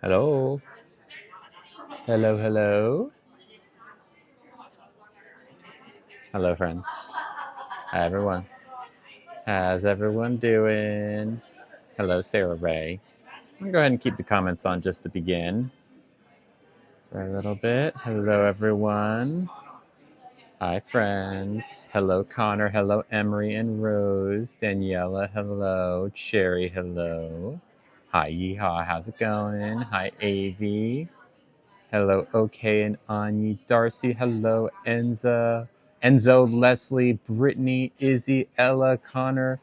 Hello. Hello, hello. Hello, friends. Hi, everyone. How's everyone doing? Hello, Sarah Ray. I'm going to go ahead and keep the comments on just to begin for a little bit. Hello, everyone. Hi, friends. Hello, Connor. Hello, Emery and Rose. Daniela, hello. Cherry, hello. Hi, Yeehaw. How's it going? Hi, Avi. Hello, OK and Anya. Darcy, hello. Enzo, Leslie, Brittany, Izzy, Ella, Connor,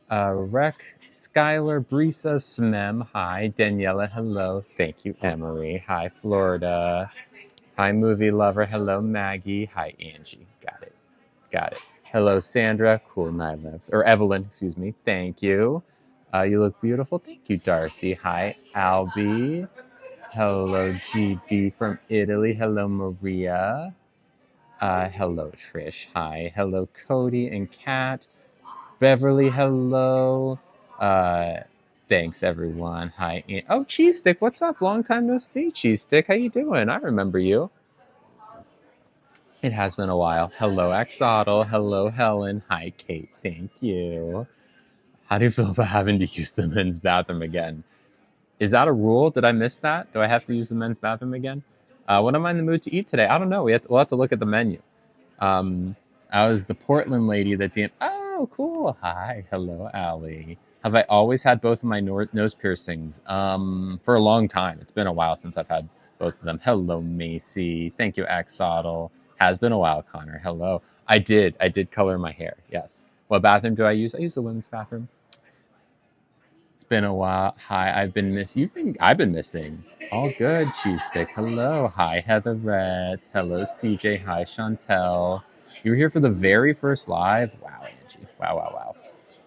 Rec, Skylar, Brisa, Smem, hi. Daniela, hello. Thank you, Emery. Hi, Florida. Hi, Movie Lover. Hello, Maggie. Hi, Angie. Got it. Got it. Hello, Sandra. Cool night left. Or Evelyn, excuse me. Thank you. You look beautiful. Thank you, Darcy. Hi, Albie. Hello, GB from Italy. Hello, Maria. Hello, Trish. Hi. Hello, Cody and Kat. Beverly, hello. Uh, thanks, everyone. Hi. Oh, Cheese Stick, what's up? Long time no see, Cheese Stick. How you doing? I remember you. It has been a while. Hello, Axolotl. Hello, Helen. Hi, Kate. Thank you. How do you feel about having to use the men's bathroom again? Is that a rule? Did I miss that? Do I have to use the men's bathroom again? What am I in the mood to eat today? I don't know. We'll have to look at the menu. Um, I was the Portland lady that did. Oh, cool. Hi. Hello, Allie. Have I always had both of my nose piercings? For a long time. It's been a while since I've had both of them. Hello, Macy. Thank you, Axolotl. Has been a while, Connor. Hello. I did. I did color my hair. Yes. What bathroom do I use? I use the women's bathroom. It's been a while. Hi, I've been missing. I've been missing. All good, Cheese Stick. Hello. Hi, Heather Red. Hello, CJ. Hi, Chantel. You were here for the very first live? Wow, Angie. Wow, wow, wow.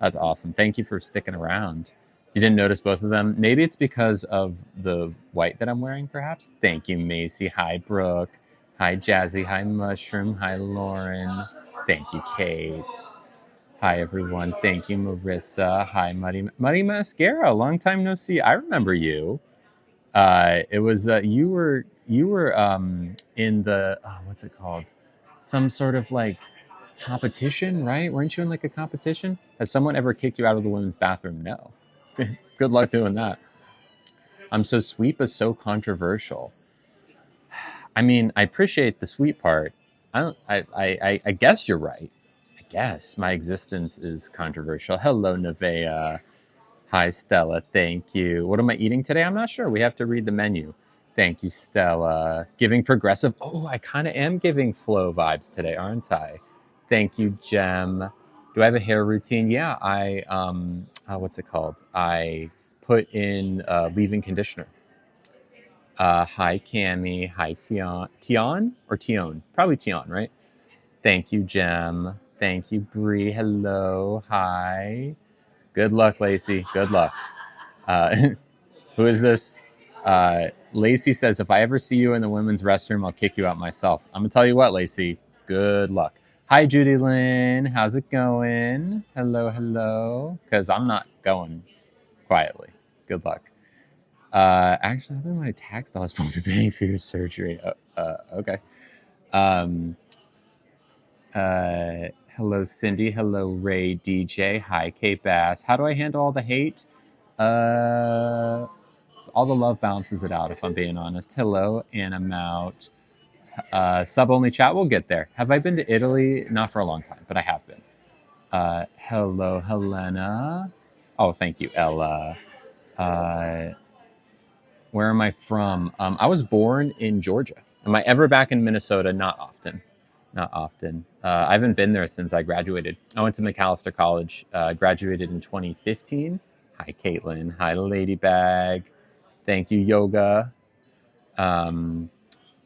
That's awesome. Thank you for sticking around. You didn't notice both of them? Maybe it's because of the white that I'm wearing, perhaps? Thank you, Macy. Hi, Brooke. Hi, Jazzy. Hi, Mushroom. Hi, Lauren. Thank you, Kate. Hi, everyone. Thank you, Marissa. Hi, Muddy Mascara. Long time no see. I remember you. It was you were in the what's it called? Some sort of like competition, right? Weren't you in like a competition? Has someone ever kicked you out of the women's bathroom? No. Good luck doing that. I'm so sweet but so controversial. I mean, I appreciate the sweet part. I guess you're right. I guess my existence is controversial. Hello, Nevea. Hi, Stella. Thank you. What am I eating today? I'm not sure. We have to read the menu. Thank you, Stella. Giving progressive. Oh, I kind of am giving flow vibes today, aren't I? Thank you, Jem. Do I have a hair routine? Yeah, what's it called? I put in leave-in conditioner. Hi, Cami. Hi, Tion. Tion or Tion? Probably Tion, right? Thank you, Jem. Thank you, Bree. Hello. Hi. Good luck, Lacey. Good luck. Uh, who is this? Lacey says, if I ever see you in the women's restroom, I'll kick you out myself. I'm going to tell you what, Lacey. Good luck. Hi, Judy Lynn. How's it going? Hello, hello. Because I'm not going quietly. Good luck. Actually, I've been my tax dollars probably paying for your surgery. Okay. Um, hello, Cindy. Hello, Ray DJ. Hi, Kate Bass. How do I handle all the hate? All the love balances it out, if I'm being honest. Hello, Anna Mout. Sub only chat, we'll get there. Have I been to Italy? Not for a long time, but I have been. Hello, Helena. Oh, thank you, Ella. Where am I from? I was born in Georgia. Am I ever back in Minnesota? Not often. Not often. I haven't been there since I graduated. I went to Macalester College, graduated in 2015. Hi, Caitlin. Hi, Ladybag. Thank you, Yoga.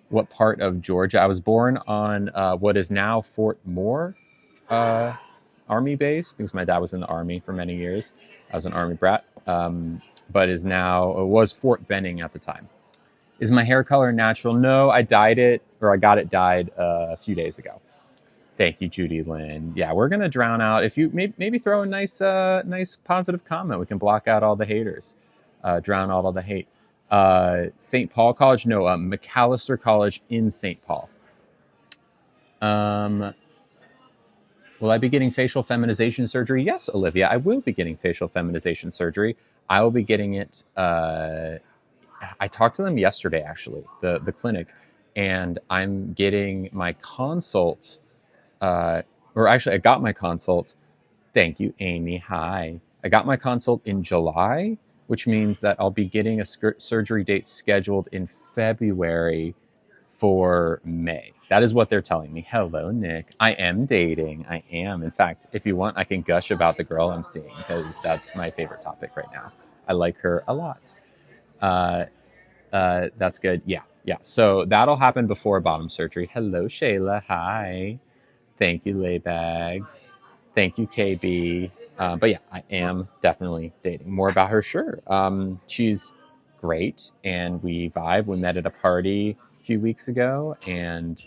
What part of Georgia? I was born on what is now Fort Moore Army base because my dad was in the Army for many years. I was an Army brat, but is now, it was Fort Benning at the time. Is my hair color natural? No, I dyed it, or I got it dyed a few days ago. Thank you, Judy Lynn. Yeah, we're gonna drown out. If you maybe throw a nice positive comment, we can block out all the haters, drown out all the hate. St. Paul College? No, Macalester College in St. Paul. Will I be getting facial feminization surgery? Yes, Olivia, I will be getting facial feminization surgery. I will be getting it. I talked to them yesterday, actually, the clinic, and I'm getting my consult. Or actually, I got my consult. Thank you, Amy. Hi. I got my consult in July, which means that I'll be getting a surgery date scheduled in February for May. That is what they're telling me. Hello, Nick. I am dating. I am. In fact, if you want, I can gush about the girl I'm seeing because that's my favorite topic right now. I like her a lot. That's good. Yeah. So that'll happen before bottom surgery. Hello, Shayla. Hi. Thank you, Laybag. Thank you, KB. But yeah, I am definitely dating. More about her, sure. She's great, and we vibe. We met at a party a few weeks ago, and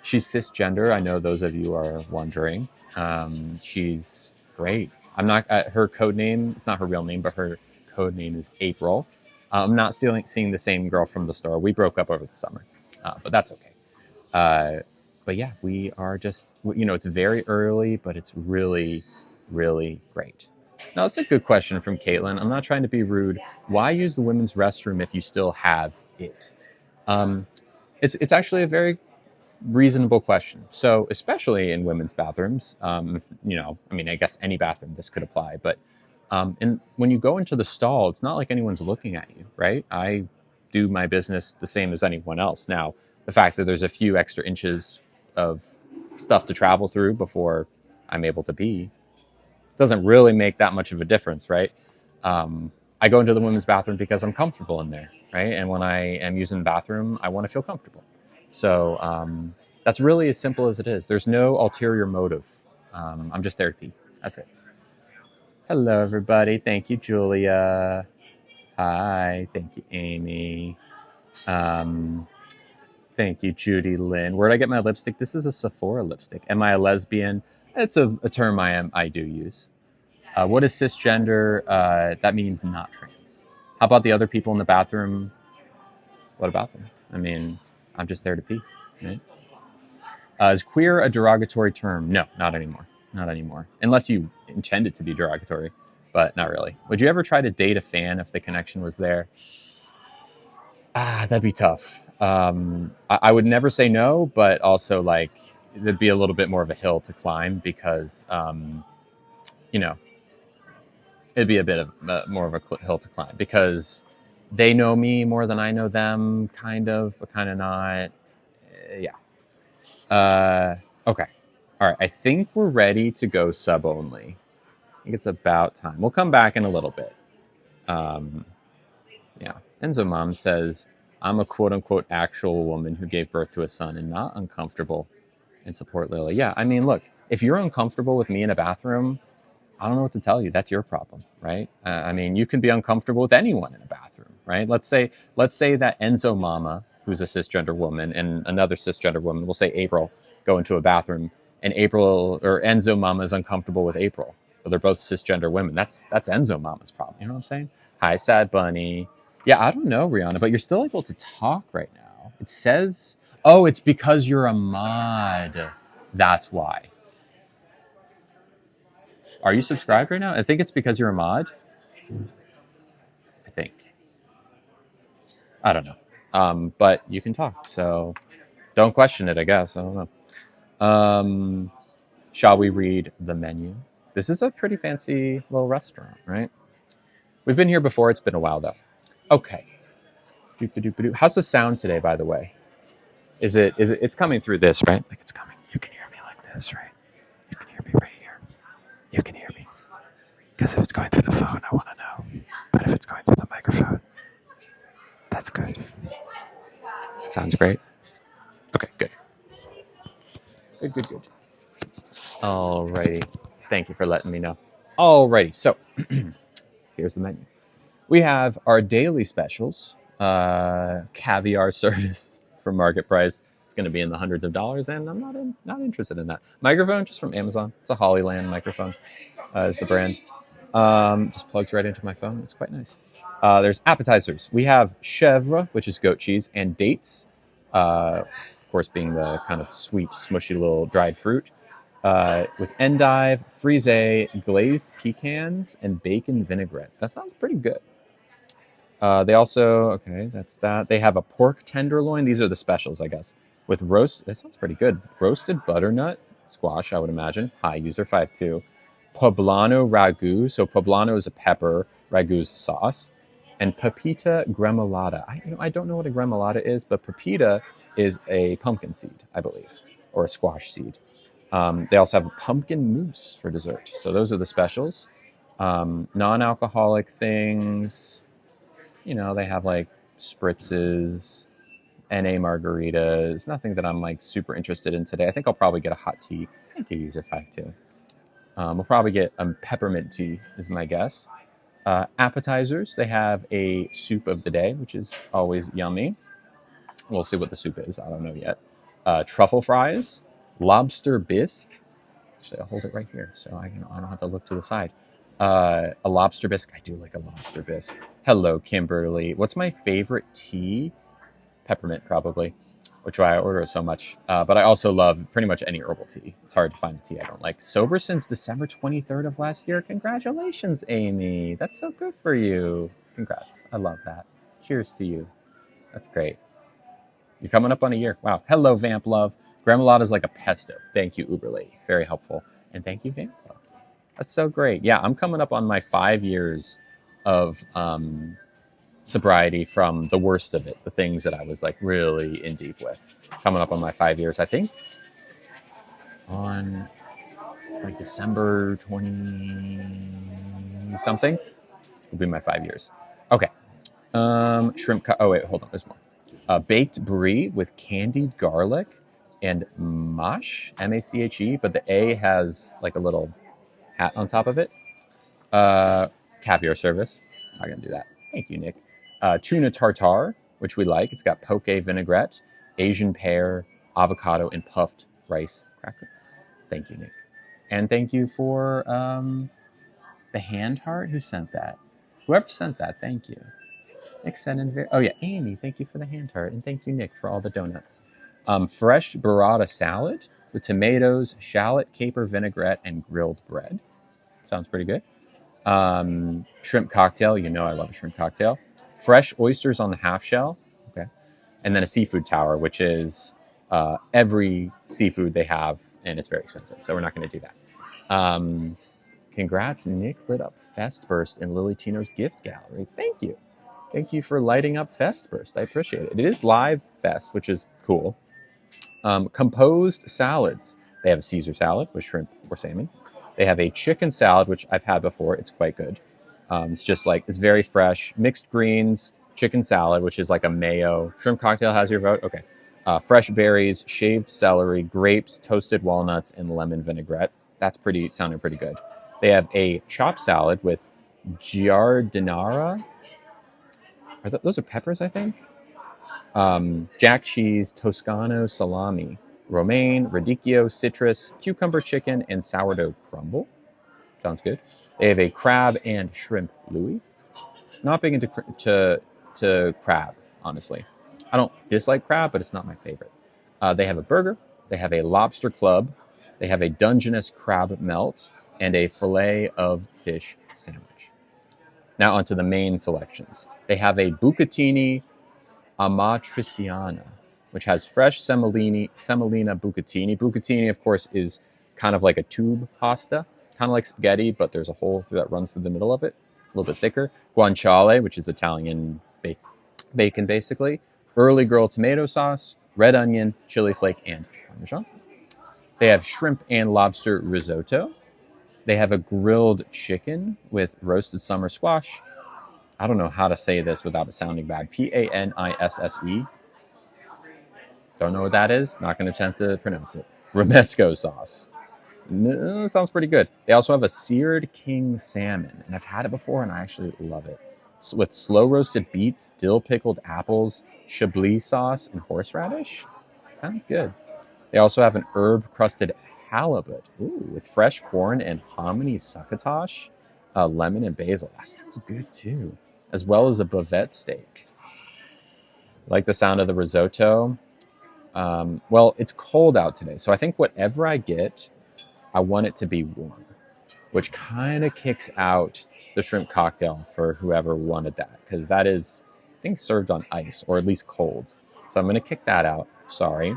she's cisgender. I know those of you are wondering. She's great. I'm not her code name. It's not her real name, but her code name is April. I'm not still seeing the same girl from the store. We broke up over the summer, but that's okay. But yeah, we are just, it's very early, but it's really, really great. Now, that's a good question from Caitlin. I'm not trying to be rude. Why use the women's restroom if you still have it? It's actually a very reasonable question. So, especially in women's bathrooms, I guess any bathroom this could apply, but and when you go into the stall, it's not like anyone's looking at you, right? I do my business the same as anyone else. Now, the fact that there's a few extra inches of stuff to travel through before I'm able to pee doesn't really make that much of a difference, right? I go into the women's bathroom because I'm comfortable in there, right? And when I am using the bathroom, I want to feel comfortable. So that's really as simple as it is. There's no ulterior motive. I'm just there to pee. That's it. Hello, everybody. Thank you, Julia. Hi. Thank you, Amy. Thank you, Judy Lynn. Where'd I get my lipstick? This is a Sephora lipstick. Am I a lesbian? It's a term I do use. What is cisgender? That means not trans. How about the other people in the bathroom? What about them? I mean, I'm just there to pee. Right? Is queer a derogatory term? No, not anymore. Not anymore. Unless you intend it to be derogatory, but not really. Would you ever try to date a fan if the connection was there? That'd be tough. I would never say no, but also like there'd be a little bit more of a hill to climb because, it'd be a bit of more of a hill to climb because they know me more than I know them, kind of, but kind of not. Yeah. Okay. All right. I think we're ready to go sub only. I think it's about time. We'll come back in a little bit. Yeah. Enzo Mom says, I'm a quote unquote actual woman who gave birth to a son and not uncomfortable and support Lily. Yeah. I mean, look, if you're uncomfortable with me in a bathroom, I don't know what to tell you. That's your problem, right? I mean, you can be uncomfortable with anyone in a bathroom, right? Let's say that Enzo Mama, who's a cisgender woman, and another cisgender woman, we'll say April, go into a bathroom, and April or Enzo Mama is uncomfortable with April. But they're both cisgender women. That's Enzo Mama's problem. You know what I'm saying? Hi, Sad Bunny. Yeah, I don't know, Rihanna, but you're still able to talk right now. It says, oh, it's because you're a mod. That's why. Are you subscribed right now? I think it's because you're a mod. I think. I don't know. But you can talk, so don't question it, I guess. I don't know. Shall we read the menu? This is a pretty fancy little restaurant, right? We've been here before. It's been a while, though. Okay. How's the sound today, by the way? It's coming through this, right? Like it's coming. You can hear me like this, right? You can hear me right here. You can hear me. Because if it's going through the phone, I want to know. But if it's going through the microphone, that's good. Sounds great. Okay, good. Good. Alrighty. Thank you for letting me know. Alrighty, so here's the menu. We have our daily specials, caviar service for market price. It's going to be in the hundreds of dollars, and I'm not interested in that. Microphone, just from Amazon. It's a Hollyland microphone, is the brand. Just plugs right into my phone. It's quite nice. There's appetizers. We have chèvre, which is goat cheese, and dates. Of course, being the kind of sweet, smushy little dried fruit. With endive, frisee, glazed pecans, and bacon vinaigrette. That sounds pretty good. They also, okay, that's that. They have a pork tenderloin. These are the specials, I guess. With roast, that sounds pretty good. Roasted butternut squash, I would imagine. Hi, user 52. Poblano ragu. So poblano is a pepper, ragu is a sauce. And pepita gremolata. I don't know what a gremolata is, but pepita is a pumpkin seed, I believe, or a squash seed. They also have a pumpkin mousse for dessert. So those are the specials. Non-alcoholic things. They have like spritzes, NA margaritas. Nothing that I'm like super interested in today. I think I'll probably get a hot tea. Thank you, user 52. We'll probably get a peppermint tea, is my guess. Appetizers, they have a soup of the day, which is always yummy. We'll see what the soup is. I don't know yet. Truffle fries, lobster bisque. Actually, I'll hold it right here so I don't have to look to the side. A lobster bisque. I do like a lobster bisque. Hello, Kimberly. What's my favorite tea? Peppermint, probably, which is why I order it so much. But I also love pretty much any herbal tea. It's hard to find a tea I don't like. Sober since December 23rd of last year. Congratulations, Amy. That's so good for you. Congrats. I love that. Cheers to you. That's great. You're coming up on a year. Wow. Hello, Vamp Love. Gremolata is like a pesto. Thank you, Uber Lady. Very helpful. And thank you, Vamp Love. That's so great. Yeah, I'm coming up on my 5 years of sobriety from the worst of it, the things that I was like really in deep with. Coming up on my 5 years, I think on like December 20 something will be my 5 years. Okay. Shrimp. Oh wait, hold on. There's more. Baked brie with candied garlic and mache, M-A-C-H-E, but the A has like a little hat on top of it. Caviar service. Not gonna do that. Thank you, Nick. Tuna tartare, which we like. It's got poke vinaigrette, Asian pear, avocado, and puffed rice cracker. Thank you, Nick. And thank you for the hand heart. Who sent that? Whoever sent that, thank you. Nick sent in oh yeah, Amy, thank you for the hand heart. And thank you, Nick, for all the donuts. Fresh burrata salad with tomatoes, shallot, caper vinaigrette, and grilled bread. Sounds pretty good. Shrimp cocktail. I love a shrimp cocktail. Fresh oysters on the half shell. Okay. And then a seafood tower, which is every seafood they have, and it's very expensive. So we're not going to do that. Congrats, Nick lit up Festburst in Lily Tino's gift gallery. Thank you. Thank you for lighting up Festburst. I appreciate it. It is live Fest, which is cool. Composed salads. They have a Caesar salad with shrimp or salmon. They have a chicken salad, which I've had before. It's quite good. It's very fresh. Mixed greens, chicken salad, which is like a mayo. Shrimp cocktail has your vote? Okay. Fresh berries, shaved celery, grapes, toasted walnuts, and lemon vinaigrette. That's sounding pretty good. They have a chopped salad with giardinara. Those are peppers, I think. Jack cheese, Toscano salami, romaine, radicchio, citrus, cucumber chicken, and sourdough crumble. Sounds good. They have a crab and shrimp Louis. Not big into crab, honestly. I don't dislike crab, but it's not my favorite. They have a burger. They have a lobster club. They have a Dungeness crab melt and a filet of fish sandwich. Now onto the main selections. They have a bucatini amatriciana, which has fresh semolina bucatini. Bucatini, of course, is kind of like a tube pasta, kind of like spaghetti, but there's a hole that runs through the middle of it, a little bit thicker. Guanciale, which is Italian bacon, basically. Early girl tomato sauce, red onion, chili flake, and Parmesan. They have shrimp and lobster risotto. They have a grilled chicken with roasted summer squash. I don't know how to say this without it sounding bad. Panisse. Don't know what that is. Not going to attempt to pronounce it. Romesco sauce. Sounds pretty good. They also have a seared king salmon, and I've had it before, and I actually love it. With slow roasted beets, dill pickled apples, chablis sauce, and horseradish. Sounds good. They also have an herb crusted halibut with fresh corn and hominy succotash. Lemon and basil. That sounds good too. As well as a bavette steak. Like the sound of the risotto. Well, it's cold out today, so I think whatever I get, I want it to be warm, which kind of kicks out the shrimp cocktail for whoever wanted that, because that is, I think, served on ice or at least cold. So I'm going to kick that out. Sorry.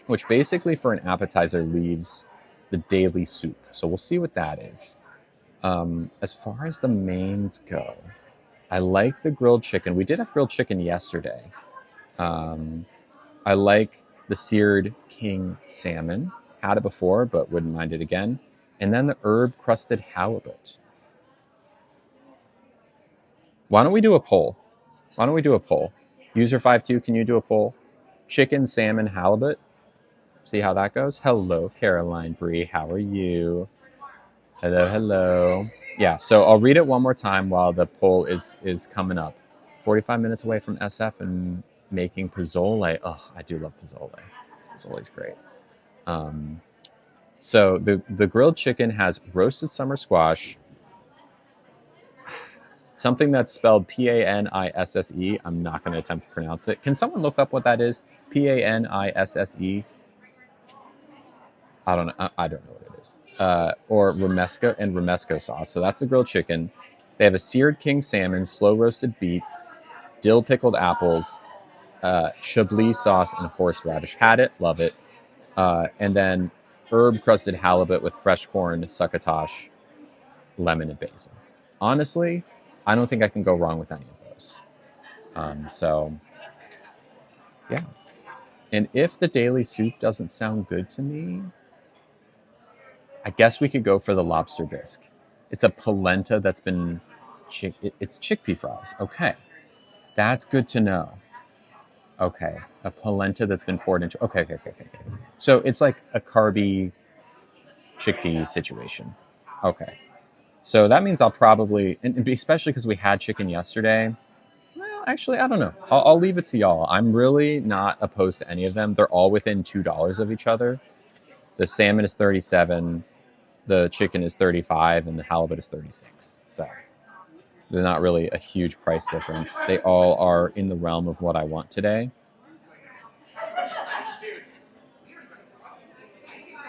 Which basically for an appetizer leaves the daily soup. So we'll see what that is. As far as the mains go, I like the grilled chicken. We did have grilled chicken yesterday. I like the seared king salmon. Had it before, but wouldn't mind it again. And then the herb crusted halibut. Why don't we do a poll? User 52, can you do a poll? Chicken, salmon, halibut. See how that goes. Hello, Caroline Bree. How are you? Hello. Yeah, so I'll read it one more time while the poll is coming up. 45 minutes away from SF and making pozole. Oh, I do love pozole. Pozzole's great. So the grilled chicken has roasted summer squash, something that's spelled Panisse. I'm not going to attempt to pronounce it. Can someone look up what that is? Panisse. I don't know. I don't know what it is. Or romesco and romesco sauce. So that's the grilled chicken. They have a seared king salmon, slow roasted beets, dill pickled apples, chablis sauce, and horseradish. Had it, love it. And then herb crusted halibut with fresh corn, succotash, lemon, and basil. Honestly, I don't think I can go wrong with any of those. So, yeah. And if the daily soup doesn't sound good to me, I guess we could go for the lobster bisque. It's a polenta that's been, it's chickpea fries. Okay. That's good to know. Okay. A polenta that's been poured into, okay. So it's like a carby chickpea situation. Okay. So that means I'll probably, and especially because we had chicken yesterday. Well, actually, I don't know. I'll leave it to y'all. I'm really not opposed to any of them. They're all within $2 of each other. The salmon is 37, the chicken is 35, and the halibut is 36. So they're not really a huge price difference. They all are in the realm of what I want today.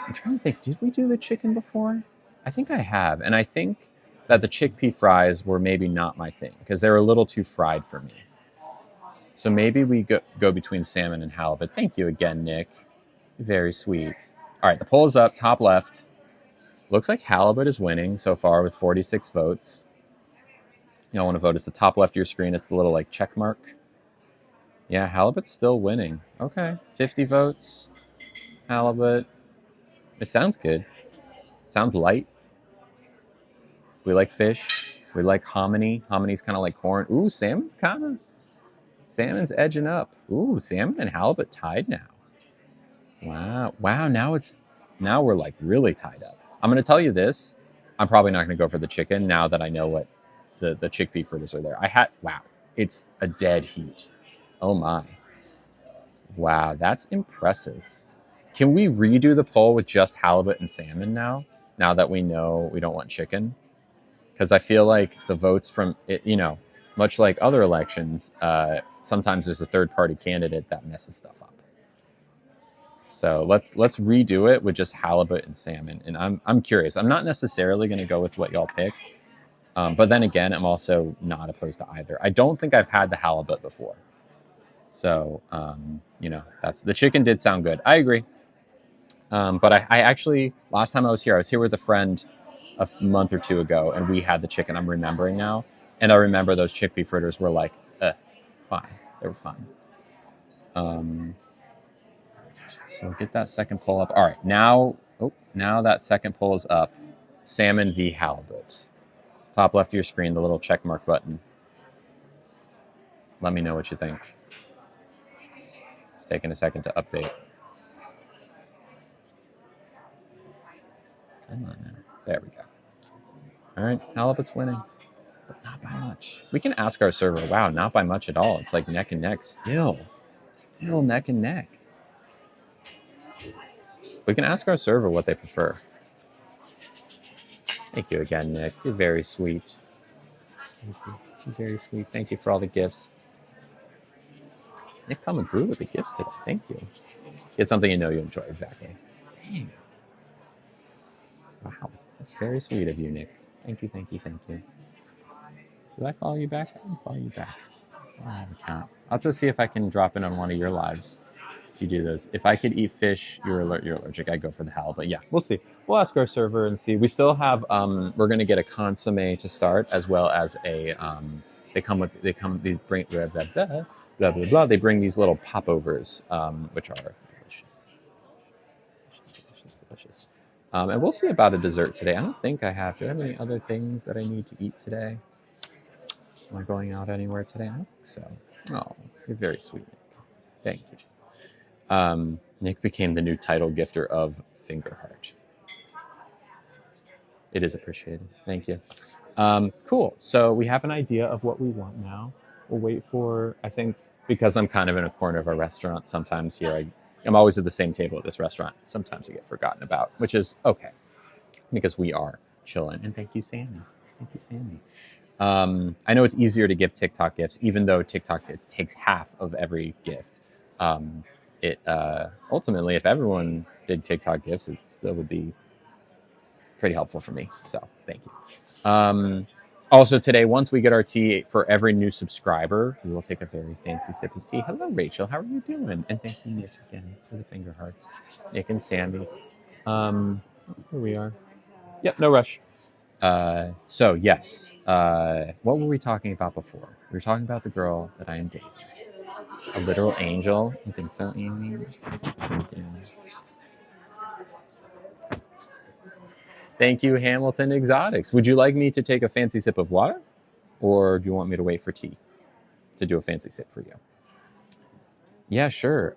I'm trying to think, did we do the chicken before? I think I have. And I think that the chickpea fries were maybe not my thing because they're a little too fried for me. So maybe we go between salmon and halibut. Thank you again, Nick. Very sweet. All right, the poll is up, top left. Looks like halibut is winning so far with 46 votes. You don't want to vote. It's the top left of your screen. It's the little like check mark. Yeah, halibut's still winning. Okay, 50 votes. Halibut. It sounds good. Sounds light. We like fish. We like hominy. Hominy's kind of like corn. Ooh, salmon's edging up. Ooh, salmon and halibut tied now. Wow. Now we're like really tied up. I'm going to tell you this. I'm probably not going to go for the chicken now that I know what the chickpea fritters are there. Wow, it's a dead heat. Oh my. Wow, that's impressive. Can we redo the poll with just halibut and salmon now that we know we don't want chicken? Because I feel like the votes from it, much like other elections, sometimes there's a third-party candidate that messes stuff up. So let's redo it with just halibut and salmon. And I'm curious. I'm not necessarily going to go with what y'all pick, but then again, I'm also not opposed to either. I don't think I've had the halibut before, so that's the chicken did sound good. I agree. But I actually, last time I was here with a friend a month or two ago, and we had the chicken. I'm remembering now, and I remember those chickpea fritters were like, fine. They were fine. So get that second poll up. All right, now that second poll is up. Salmon v. halibut. Top left of your screen, the little check mark button. Let me know what you think. It's taking a second to update. Come on now. There we go. All right, halibut's winning, but not by much. We can ask our server. Wow, not by much at all. It's like neck and neck. Still neck and neck. We can ask our server what they prefer. Thank you again, Nick. You're very sweet. Thank you. You're very sweet. Thank you for all the gifts. Nick coming through with the gifts today. Thank you. It's something you know you enjoy. Exactly. Dang. Wow. That's very sweet of you, Nick. Thank you, thank you, thank you. Did I follow you back? I didn't follow you back. I don't have an account. I'll just see if I can drop in on one of your lives. If you do those. If I could eat fish, you're allergic. I'd go for the halibut. Yeah, we'll see. We'll ask our server and see. We still have. We're gonna get a consomme to start, as well as a. These bring blah blah blah blah blah blah. They bring these little popovers, which are delicious, delicious, delicious. And we'll see about a dessert today. I don't think I have. Do I have any other things that I need to eat today? Am I going out anywhere today? I don't think so. Oh, you're very sweet, Nick. Thank you. Nick became the new title gifter of Fingerheart. It is appreciated. Thank you. Cool. So we have an idea of what we want now. We'll wait for, I think, because I'm kind of in a corner of a restaurant sometimes here. I'm always at the same table at this restaurant. Sometimes I get forgotten about, which is okay because we are chilling. And thank you, Sammy. Thank you, Sammy. I know it's easier to give TikTok gifts, even though TikTok takes half of every gift. Ultimately, if everyone did TikTok gifts, it still would be pretty helpful for me. So thank you. Also today, once we get our tea, for every new subscriber, we will take a very fancy sip of tea. Hello, Rachel. How are you doing? And thank you, Nick, again, for the finger hearts. Nick and Sandy. Here we are. Yep, no rush. So yes, what were we talking about before? We were talking about the girl that I am dating. A literal angel? You think so, Amy? Yeah. Thank you, Hamilton Exotics. Would you like me to take a fancy sip of water? Or do you want me to wait for tea to do a fancy sip for you? Yeah, sure.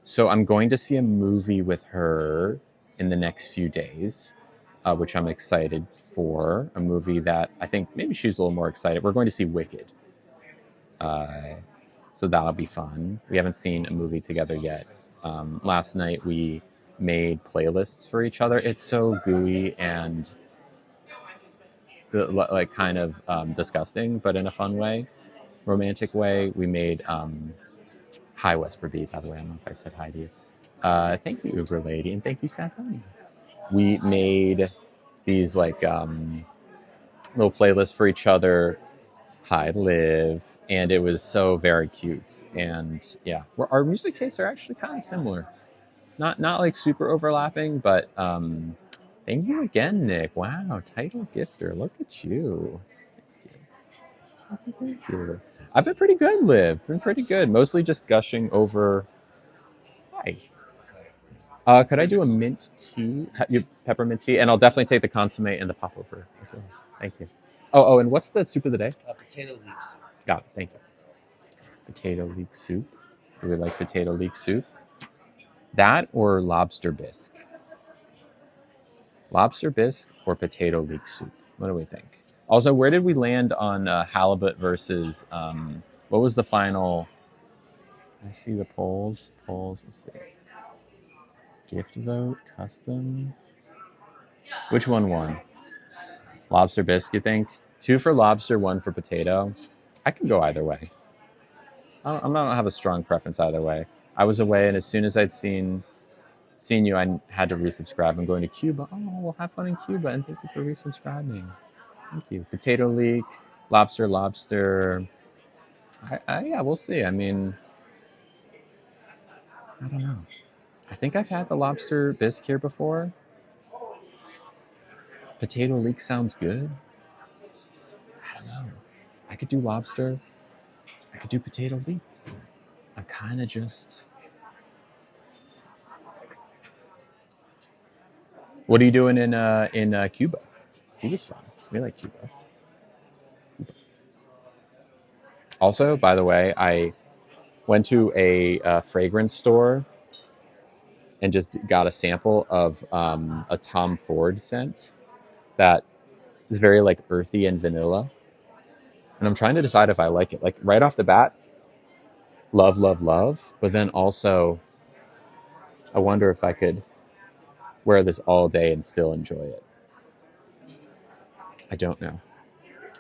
So I'm going to see a movie with her in the next few days, which I'm excited for. A movie that I think maybe she's a little more excited. We're going to see Wicked. So that'll be fun. We haven't seen a movie together yet. Last night we made playlists for each other. It's so gooey and like kind of disgusting, but in a fun way, romantic way. We made hi West for B, by the way. I don't know if I said hi to you. Thank you, Uber Lady, and thank you, Safoni. We made these like little playlists for each other. Hi, Liv, and it was so very cute. And yeah, our music tastes are actually kind of similar. Not like super overlapping, but thank you again, Nick. Wow, title gifter. Look at you. Thank you. I've been pretty good, Liv. Been pretty good. Mostly just gushing over. Hi. Could I do a mint tea? Peppermint tea? And I'll definitely take the consomme and the popover as well. Thank you. Oh, and what's the soup of the day? Potato leek soup. Got it. Thank you. Potato leek soup. Really like potato leek soup. That or lobster bisque? Lobster bisque or potato leek soup? What do we think? Also, where did we land on halibut versus, what was the final? I see the polls. Let's see. Gift vote, custom. Which one won? Lobster bisque, you think? 2 for lobster, 1 for potato. I can go either way. I don't have a strong preference either way. I was away, and as soon as I'd seen you, I had to resubscribe. I'm going to Cuba. Oh, well, have fun in Cuba, and thank you for resubscribing. Thank you. Potato leek, lobster. Yeah, we'll see. I mean, I don't know. I think I've had the lobster bisque here before. Potato leek sounds good. I don't know. I could do lobster. I could do potato leek. I'm kind of just... What are you doing in Cuba? Cuba's fun. We like Cuba. Also, by the way, I went to a fragrance store and just got a sample of a Tom Ford scent that is very like earthy and vanilla. And I'm trying to decide if I like it. Like right off the bat, love. But then also, I wonder if I could wear this all day and still enjoy it. I don't know.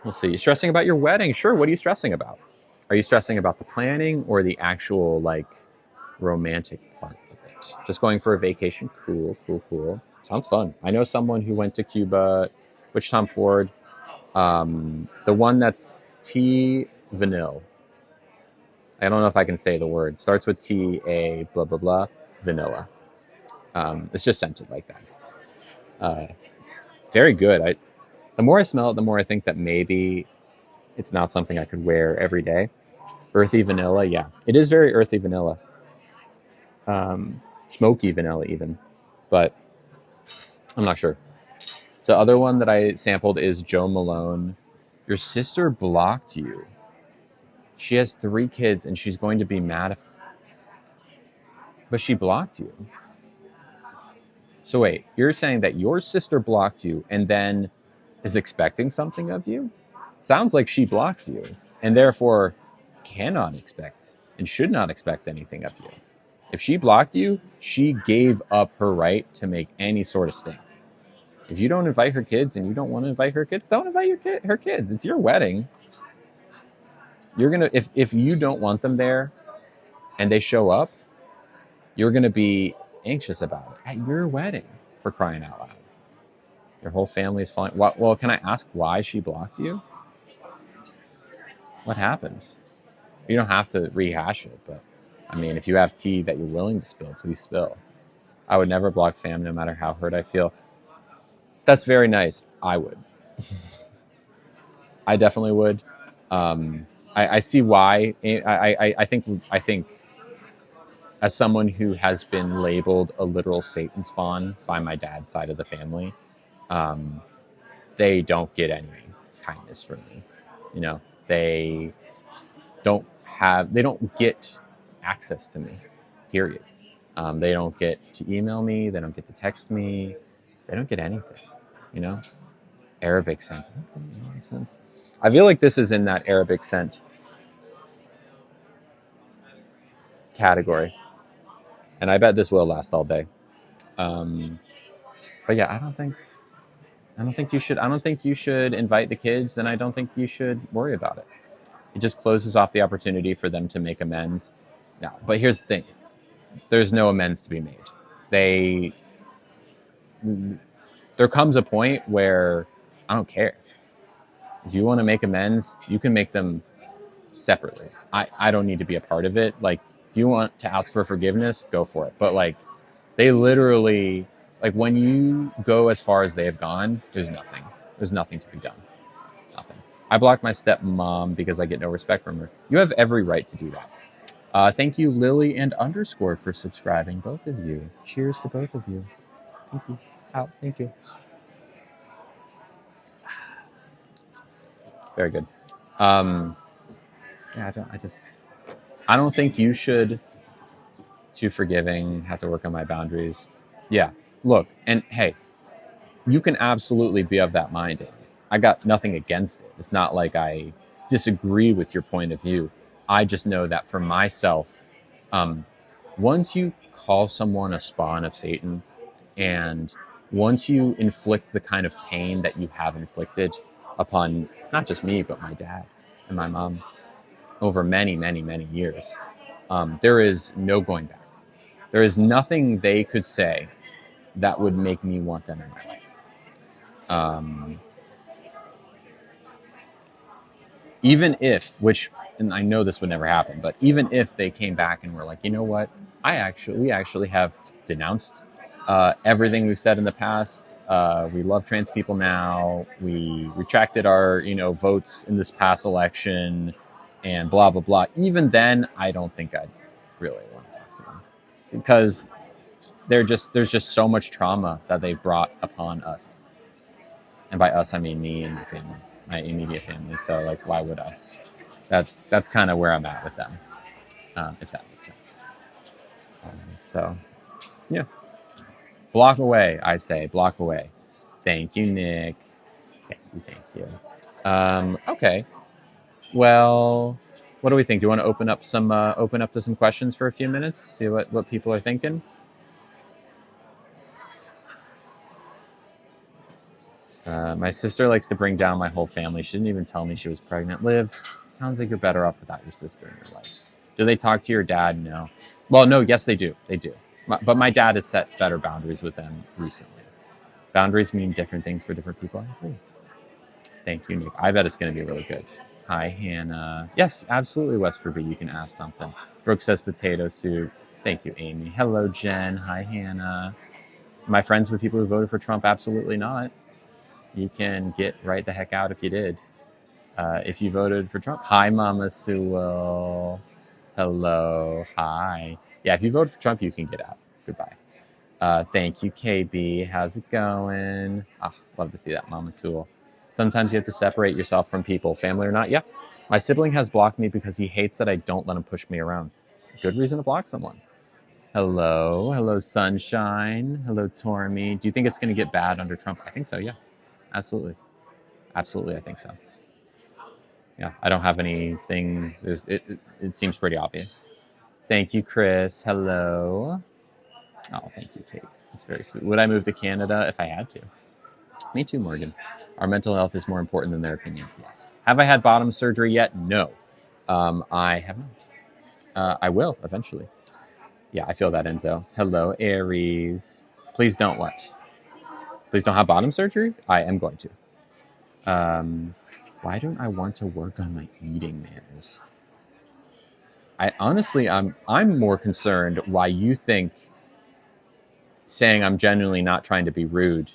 We'll see. You stressing about your wedding? Sure. What are you stressing about? Are you stressing about the planning or the actual like romantic part of it? Just going for a vacation? Cool, cool, cool. Sounds fun. I know someone who went to Cuba. Which Tom Ford? The one that's T vanilla. I don't know if I can say the word. Starts with T A blah blah blah vanilla. It's just scented like that. It's very good. The more I smell it, the more I think that maybe it's not something I could wear every day. Earthy vanilla, yeah, it is very earthy vanilla. Smoky vanilla even, but I'm not sure. The other one that I sampled is Jo Malone. Your sister blocked you. She has 3 kids and she's going to be mad but she blocked you. So wait, you're saying that your sister blocked you and then is expecting something of you? Sounds like she blocked you and therefore cannot expect and should not expect anything of you. If she blocked you, she gave up her right to make any sort of stink. If you don't invite her kids and you don't want to invite her kids, don't invite her kids. It's your wedding. You're gonna if you don't want them there and they show up, you're gonna be anxious about it at your wedding, for crying out loud. Your whole family is falling. Well, can I ask why she blocked you? What happened? You don't have to rehash it, but I mean, if you have tea that you're willing to spill, please spill. I would never block fam no matter how hurt I feel. That's very nice. I would. I definitely would. I see why. I think as someone who has been labeled a literal Satan spawn by my dad's side of the family, they don't get any kindness from me. You know, they don't get access to me, period. They don't get to email me. They don't get to text me. They don't get anything, you know? Arabic scent. I feel like this is in that Arabic scent category. And I bet this will last all day. But yeah, I don't think you should invite the kids, and I don't think you should worry about it. It just closes off the opportunity for them to make amends. Now, but here's the thing. There's no amends to be made. There comes a point where I don't care. If you want to make amends, you can make them separately. I don't need to be a part of it. Like, if you want to ask for forgiveness, go for it. But like, they literally, like, when you go as far as they have gone, there's nothing. There's nothing to be done. Nothing. I blocked my stepmom because I get no respect from her. You have every right to do that. Thank you, Lily and _, for subscribing, both of you. Cheers to both of you. Thank you. Thank you. Very good. Yeah, I don't think you should, too forgiving, have to work on my boundaries. Yeah, look, and hey, you can absolutely be of that mind. I got nothing against it. It's not like I disagree with your point of view. I just know that for myself, once you call someone a spawn of Satan, and once you inflict the kind of pain that you have inflicted upon not just me, but my dad and my mom over many, many, many years, there is no going back. There is nothing they could say that would make me want them in my life. Even if, and I know this would never happen, but even if they came back and were like, you know what, we actually have denounced everything we've said in the past. We love trans people now. We retracted our, votes in this past election, and blah blah blah. Even then, I don't think I'd really want to talk to them, because there's just so much trauma that they brought upon us, and by us I mean me and my family, my immediate family. So like, why would I? That's kind of where I'm at with them, if that makes sense. So yeah. Block away, I say. Block away. Thank you, Nick. Thank you. Okay. Well, what do we think? Do you want to open up to some questions for a few minutes? See what people are thinking? My sister likes to bring down my whole family. She didn't even tell me she was pregnant. Liv, sounds like you're better off without your sister in your life. Do they talk to your dad? No. Well, no, yes, they do. They do. But my dad has set better boundaries with them recently. Boundaries mean different things for different people. I agree. Thank you, Nick. I bet it's going to be really good. Hi, Hannah. Yes, absolutely, West Virginia. You can ask something. Brooke says potato soup. Thank you, Amy. Hello, Jen. Hi, Hannah. Am I friends with people who voted for Trump? Absolutely not. You can get right the heck out if you did. If you voted for Trump. Hi, Mama Sewell. Hello. Hi. Yeah, if you voted for Trump, you can get out. Goodbye. Thank you, KB. How's it going? Love to see that, Mama Sewell. Sometimes you have to separate yourself from people, family or not. Yeah. My sibling has blocked me because he hates that I don't let him push me around. Good reason to block someone. Hello. Hello, Sunshine. Hello, Tormy. Do you think it's going to get bad under Trump? I think so, yeah. Absolutely. Absolutely, I think so. Yeah, I don't have anything. It seems pretty obvious. Thank you, Chris. Hello. Oh, thank you, Kate. That's very sweet. Would I move to Canada if I had to? Me too, Morgan. Our mental health is more important than their opinions. Yes. Have I had bottom surgery yet? No. I have not. I will eventually. Yeah, I feel that, Enzo. Hello, Aries. Please don't what? Please don't have bottom surgery? I am going to. Why don't I want to work on my eating manners? I'm more concerned why you think saying I'm genuinely not trying to be rude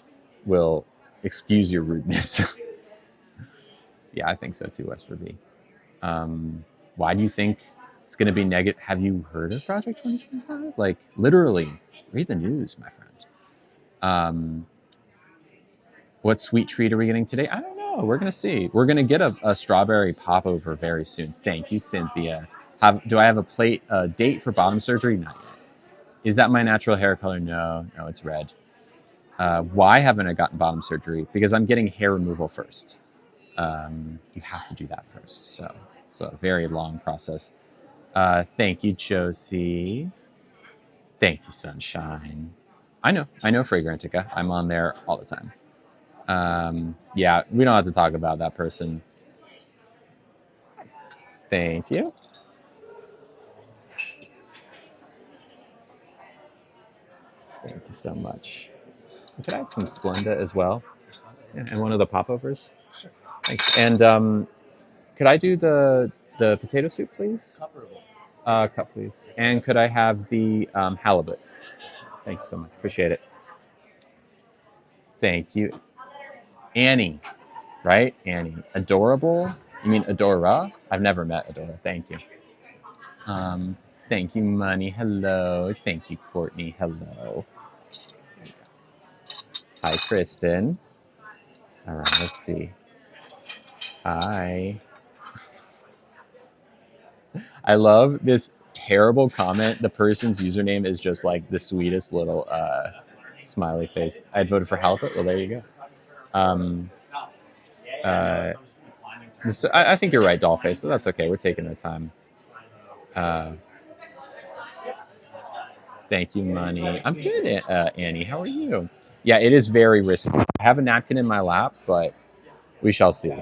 will excuse your rudeness. Yeah, I think so too, West Virginia. Why do you think it's going to be negative? Have you heard of Project 2025? Like, literally, read the news, my friend. What sweet treat are we getting today? I don't know. We're going to see. We're going to get a strawberry popover very soon. Thank you, Cynthia. Do I have a date for bottom surgery? Not yet. Is that my natural hair color? No, it's red. Why haven't I gotten bottom surgery? Because I'm getting hair removal first. You have to do that first. So a very long process. Thank you, Josie. Thank you, Sunshine. I know, Fragrantica. I'm on there all the time. Yeah, we don't have to talk about that person. Thank you. Thank you so much. Could I have some Splenda as well? Yeah, and one of the popovers? Sure. Thanks. And could I do the potato soup, please? Cup, please. And could I have the halibut? Thank you so much. Appreciate it. Thank you. Annie, right? Annie. Adorable? You mean Adora? I've never met Adora. Thank you. Thank you, Money. Hello. Thank you, Courtney. Hello. Hi, Kristen. All right, let's see. Hi. I love this terrible comment. The person's username is just like the sweetest little smiley face. I'd voted for halibut. Well, there you go. I think you're right, Dollface, but that's okay. We're taking the time. Thank you, Money. I'm good, Annie. How are you? Yeah, it is very risky. I have a napkin in my lap, but we shall see.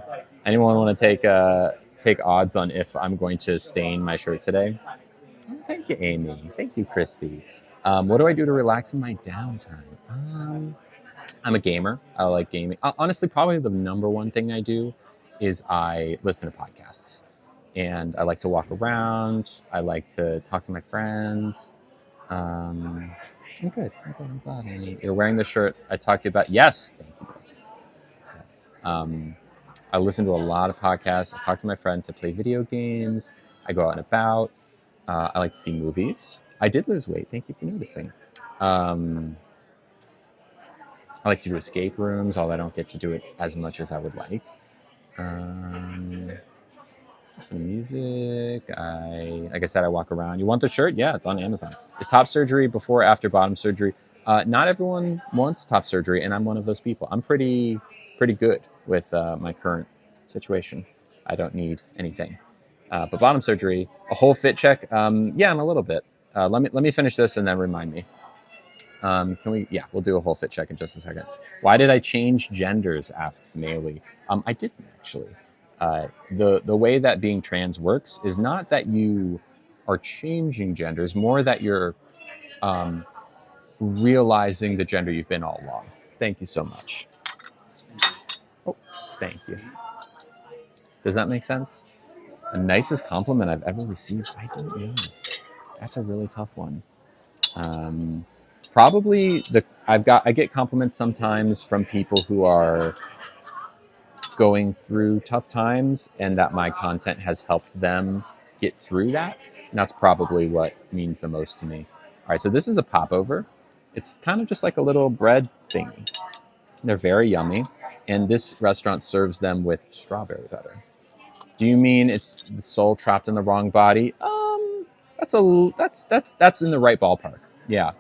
Anyone want to take odds on if I'm going to stain my shirt today? Oh, thank you, Amy. Thank you, Christy. What do I do to relax in my downtime? I'm a gamer. I like gaming. Honestly, probably the number one thing I do is I listen to podcasts. And I like to walk around. I like to talk to my friends. I'm good. I'm glad, Amy. You're wearing the shirt I talked to you about. Yes. Thank you. Yes. I listen to a lot of podcasts. I talk to my friends. I play video games. I go out and about. I like to see movies. I did lose weight. Thank you for noticing. I like to do escape rooms, although I don't get to do it as much as I would like. Some music. Like I said, I walk around. You want the shirt? Yeah, it's on Amazon. Is top surgery before or after bottom surgery? Not everyone wants top surgery, and I'm one of those people. I'm pretty good with my current situation. I don't need anything. But bottom surgery, a whole fit check. Yeah, in a little bit. Let me finish this and then remind me. Can we? Yeah, we'll do a whole fit check in just a second. Why did I change genders? Asks Maylee. I didn't actually. The way that being trans works is not that you are changing genders, more that you're realizing the gender you've been all along. Thank you so much. Oh, thank you. Does that make sense? The nicest compliment I've ever received? I don't know. That's a really tough one. Probably I get compliments sometimes from people who are going through tough times, and that my content has helped them get through that. And that's probably what means the most to me. All right, so this is a popover. It's kind of just like a little bread thingy. They're very yummy, and this restaurant serves them with strawberry butter. Do you mean it's the soul trapped in the wrong body? That's in the right ballpark. Yeah.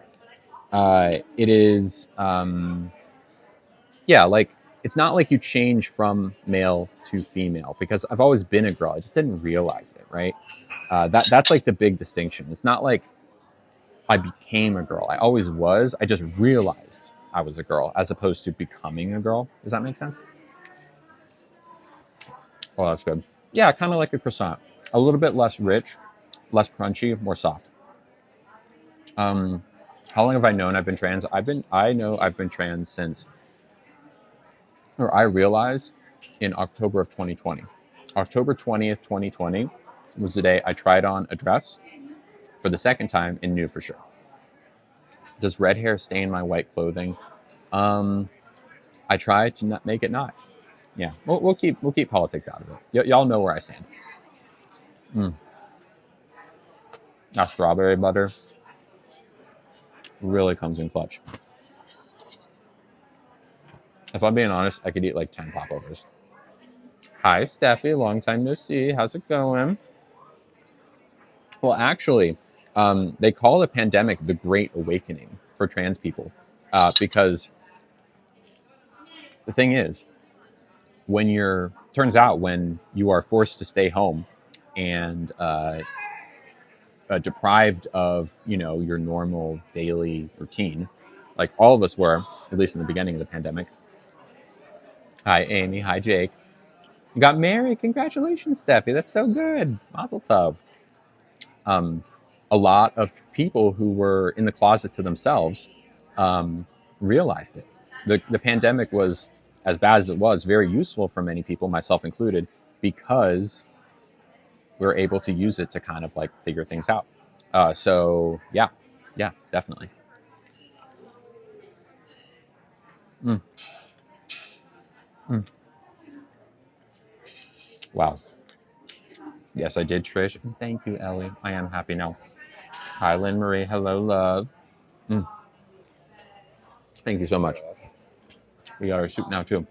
It is. Yeah, like it's not like you change from male to female, because I've always been a girl. I just didn't realize it, right? That's like the big distinction. It's not like I became a girl. I always was. I just realized I was a girl as opposed to becoming a girl. Does that make sense? Oh, that's good. Yeah, kind of like a croissant. A little bit less rich, less crunchy, more soft. How long have I known I've been trans? I know I've been trans since, or I realized in October of 2020. October 20th, 2020 was the day I tried on a dress for the second time and knew for sure. Does red hair stain my white clothing? I try to not make it not. Yeah, we'll keep politics out of it. Y'all know where I stand. That strawberry butter really comes in clutch. If I'm being honest, I could eat like 10 popovers. Hi, Steffi. Long time no see. How's it going? Well, actually, they call the pandemic the Great Awakening for trans people, because the thing is, when you are forced to stay home and deprived of your normal daily routine, like all of us were, at least in the beginning of the pandemic. Hi, Amy. Hi, Jake. You got married. Congratulations, Steffi. That's so good. Mazel tov. A lot of people who were in the closet to themselves realized it. The pandemic was, as bad as it was, very useful for many people, myself included, because we were able to use it to kind of like figure things out. So yeah, definitely. Wow. Yes, I did, Trish. Thank you, Ellie. I am happy now. Hi, Lynn Marie. Hello, love. Thank you so much. We got our soup now too.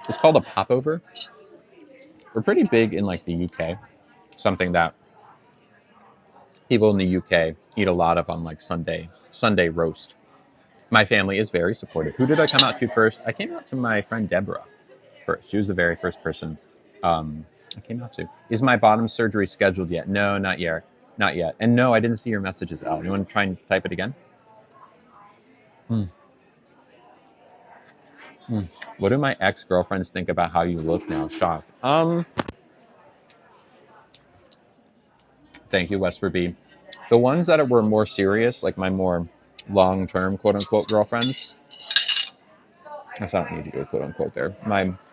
It's called a popover. We're pretty big in like the UK. Something that people in the UK eat a lot of on like Sunday roast. My family is very supportive. Who did I come out to first? I came out to my friend Deborah first. She was the very first person I came out to. Is my bottom surgery scheduled yet? No, not yet. Not yet. And no, I didn't see your messages, Al. You want to try and type it again? What do my ex-girlfriends think about how you look now? Shocked. Thank you, West for B. The ones that were more serious, like my more long-term quote-unquote girlfriends. I don't need to do a quote-unquote there.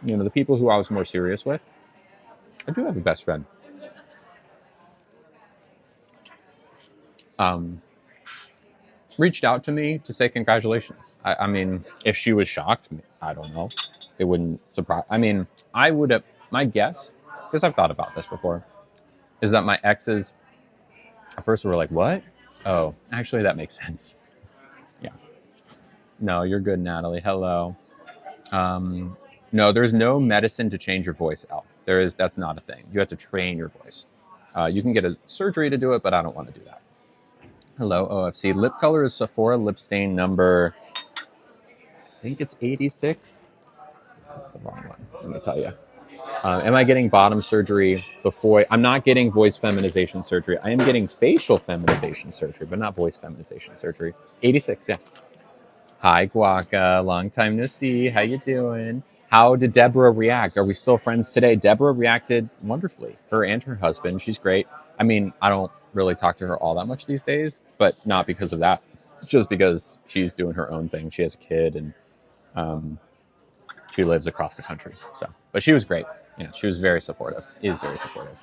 The people who I was more serious with. I do have a best friend. Reached out to me to say congratulations. I mean, if she was shocked, I don't know. It wouldn't surprise. I mean, I would have. My guess, because I've thought about this before, is that my exes at first were like, "What? Oh, actually, that makes sense." Yeah. No, you're good, Natalie. Hello. No, there's no medicine to change your voice, Al. That's not a thing. You have to train your voice. You can get a surgery to do it, but I don't want to do that. Hello, OFC. Lip color is Sephora lip stain number, I think it's 86. That's the wrong one. Let me tell you. Am I getting bottom surgery before? I'm not getting voice feminization surgery. I am getting facial feminization surgery, but not voice feminization surgery. 86, yeah. Hi, Guaca. Long time no see. How you doing? How did Deborah react? Are we still friends today? Deborah reacted wonderfully. Her and her husband. She's great. I mean, I don't really talk to her all that much these days, but not because of that. Just because she's doing her own thing. She has a kid and um, she lives across the country. So, but she was great. Yeah, she was very supportive. Is very supportive.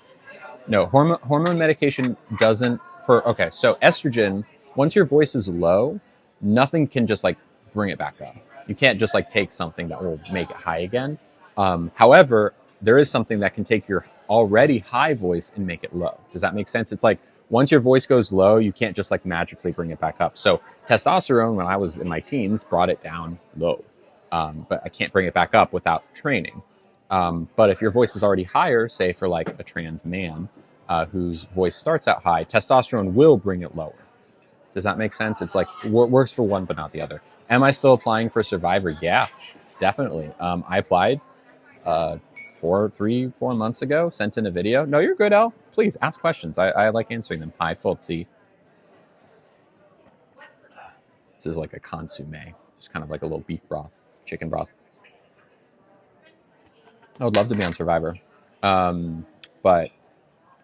No, hormone medication doesn't for okay. So estrogen, once your voice is low, nothing can just like bring it back up. You can't just like take something that will make it high again. However, there is something that can take your already high voice and make it low. Does that make sense? It's like once your voice goes low, you can't just like magically bring it back up. So testosterone, when I was in my teens, brought it down low, but I can't bring it back up without training. But if your voice is already higher, say for like a trans man whose voice starts out high, testosterone will bring it lower. Does that make sense? It's like works for one but not the other. Am I still applying for Survivor? Yeah, definitely. I applied 4 months ago. Sent in a video. No, you're good, El. Please ask questions. I like answering them. Hi, Fultzy. This is like a consomme, just kind of like a little beef broth, chicken broth. I would love to be on Survivor, but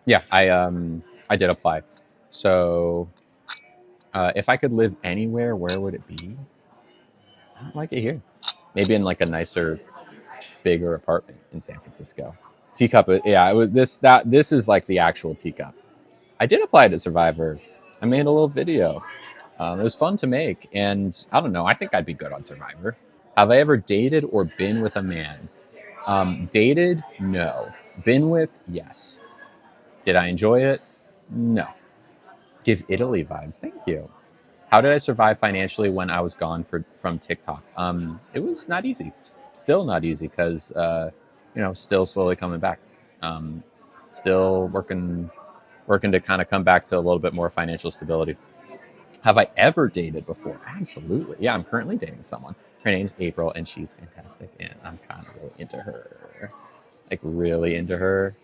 yeah, I did apply. So if I could live anywhere, where would it be? I don't like it here. Maybe in like a nicer, bigger apartment in San Francisco. Teacup, yeah, it was this is like the actual teacup. I did apply to Survivor. I made a little video. It was fun to make, and I don't know. I think I'd be good on Survivor. Have I ever dated or been with a man? Dated? No. Been with? Yes. Did I enjoy it? No. Give Italy vibes. Thank you. How did I survive financially when I was gone from TikTok? It was not easy. Still not easy because still slowly coming back. Still working to kind of come back to a little bit more financial stability. Have I ever dated before? Absolutely. Yeah, I'm currently dating someone. Her name's April, and she's fantastic, and I'm kind of really into her. Like really into her.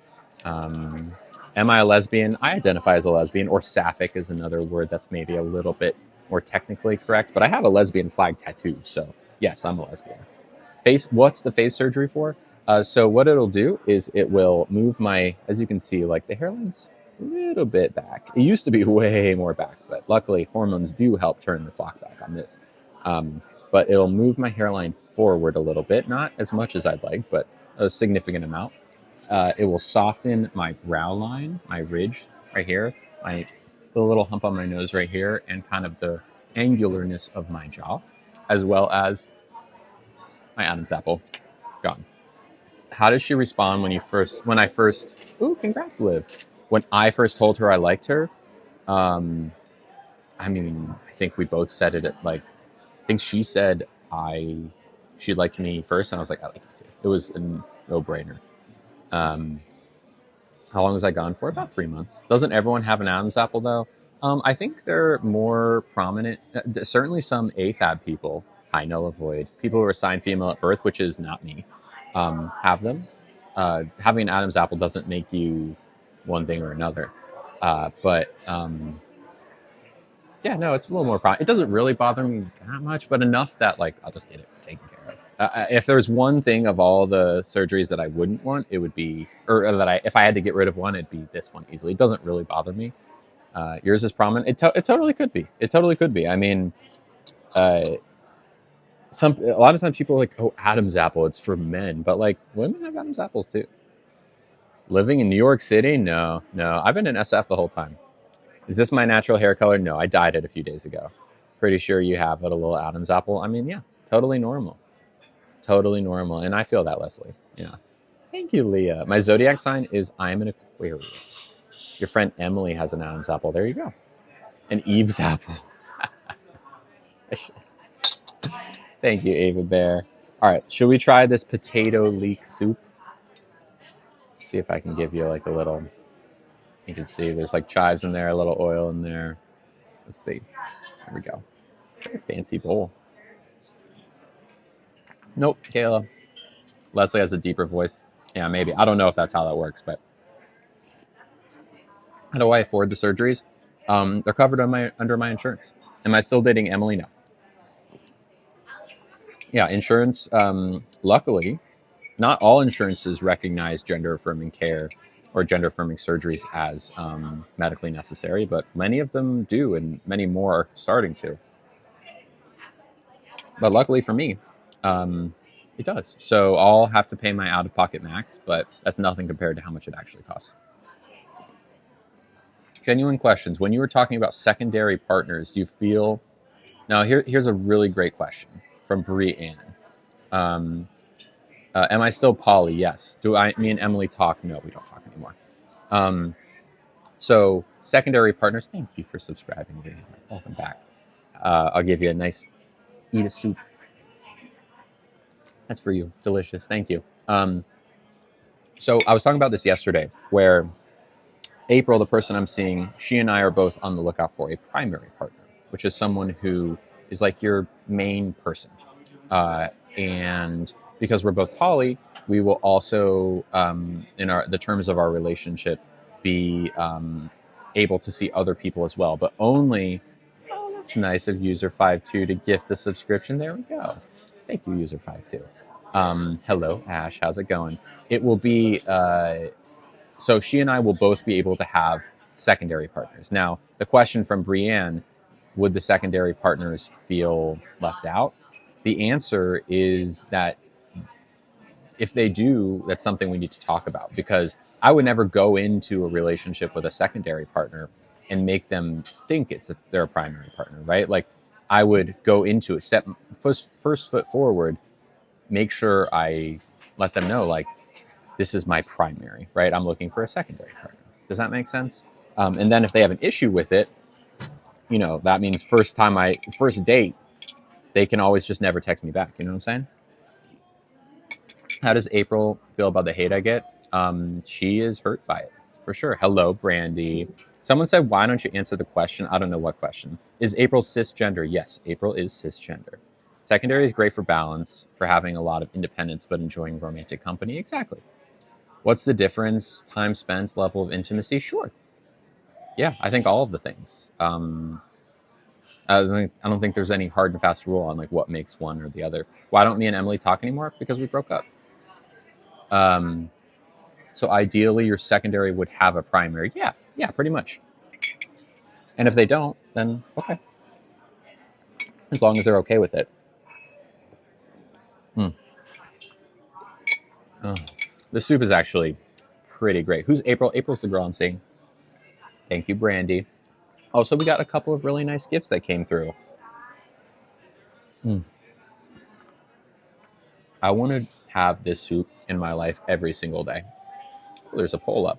Am I a lesbian? I identify as a lesbian, or sapphic is another word that's maybe a little bit more technically correct, but I have a lesbian flag tattoo, so yes, I'm a lesbian. What's the face surgery for? So what it'll do is it will move my, as you can see, like the hairline's a little bit back. It used to be way more back, but luckily hormones do help turn the clock back on this. But it'll move my hairline forward a little bit, not as much as I'd like, but a significant amount. It will soften my brow line, my ridge right here, the little hump on my nose right here, and kind of the angularness of my jaw, as well as my Adam's apple. Gone. How does she respond when I first, ooh, congrats, Liv. When I first told her I liked her, I mean, I think we both said it at like, I think she said she liked me first, and I was like, I like you too. It was a no-brainer. How long was I gone for? About 3 months. Doesn't everyone have an Adam's apple though? I think they're more prominent. Certainly, some AFAB people, high null void, people who are assigned female at birth, which is not me, have them. Having an Adam's apple doesn't make you one thing or another, but yeah, no, it's a little more. It doesn't really bother me that much, but enough that like I'll just get it taken care of. If there's one thing of all the surgeries that I wouldn't want, it would be, or that if I had to get rid of one, it'd be this one easily. It doesn't really bother me. Yours is prominent. It totally could be. It totally could be. I mean, a lot of times people are like, oh, Adam's apple, it's for men, but like women have Adam's apples too. Living in New York City? No. I've been in SF the whole time. Is this my natural hair color? No, I dyed it a few days ago. Pretty sure you have it, a little Adam's apple. I mean, yeah, totally normal. Totally normal. And I feel that, Leslie. Yeah. Thank you, Leah. My zodiac sign is I'm an Aquarius. Your friend Emily has an Adam's apple. There you go. An Eve's apple. Thank you, Ava Bear. All right, should we try this potato leek soup? See if I can give you like a little, you can see there's like chives in there, a little oil in there. Let's see. There we go. Very fancy bowl. Nope, Kayla. Leslie has a deeper voice. Yeah, maybe. I don't know if that's how that works, but how do I afford the surgeries? They're covered under my insurance. Am I still dating Emily? No. Yeah, insurance. Luckily, not all insurances recognize gender affirming care or gender affirming surgeries as medically necessary, but many of them do, and many more are starting to. But luckily for me, it does. So I'll have to pay my out of pocket max, but that's nothing compared to how much it actually costs. Genuine questions. When you were talking about secondary partners, do you feel. Now, here's a really great question from Brie Ann. Am I still poly? Yes. Do me and Emily talk? No, we don't talk anymore. So secondary partners, thank you for subscribing. Welcome back. I'll give you a nice eat a soup. That's for you. Delicious. Thank you. So I was talking about this yesterday, where April, the person I'm seeing, she and I are both on the lookout for a primary partner, which is someone who is like your main person. And because we're both poly, we will also, in the terms of our relationship, be able to see other people as well, but only. Oh, that's nice of User52 to gift the subscription. There we go. Thank you, User52. Hello, Ash. How's it going? It will be. So she and I will both be able to have secondary partners. Now, the question from Brianne, would the secondary partners feel left out? The answer is that if they do, that's something we need to talk about, because I would never go into a relationship with a secondary partner and make them think their primary partner, right? Like, I would go into it, step first foot forward, make sure I let them know, like, this is my primary, right? I'm looking for a secondary partner. Does that make sense? And then if they have an issue with it, that means first date, they can always just never text me back. You know what I'm saying? How does April feel about the hate I get? She is hurt by it, for sure. Hello, Brandy. Someone said, why don't you answer the question? I don't know what question. Is April cisgender? Yes, April is cisgender. Secondary is great for balance, for having a lot of independence, but enjoying romantic company. Exactly. What's the difference? Time spent, level of intimacy? Sure. Yeah, I think all of the things. I don't think there's any hard and fast rule on like what makes one or the other. Why don't me and Emily talk anymore? Because we broke up. So ideally, your secondary would have a primary. Yeah, pretty much. And if they don't, then okay. As long as they're okay with it. Oh, the soup is actually pretty great. Who's April? April's the girl I'm seeing. Thank you, Brandy. Also, we got a couple of really nice gifts that came through. I want to have this soup in my life every single day. Oh, there's a poll up.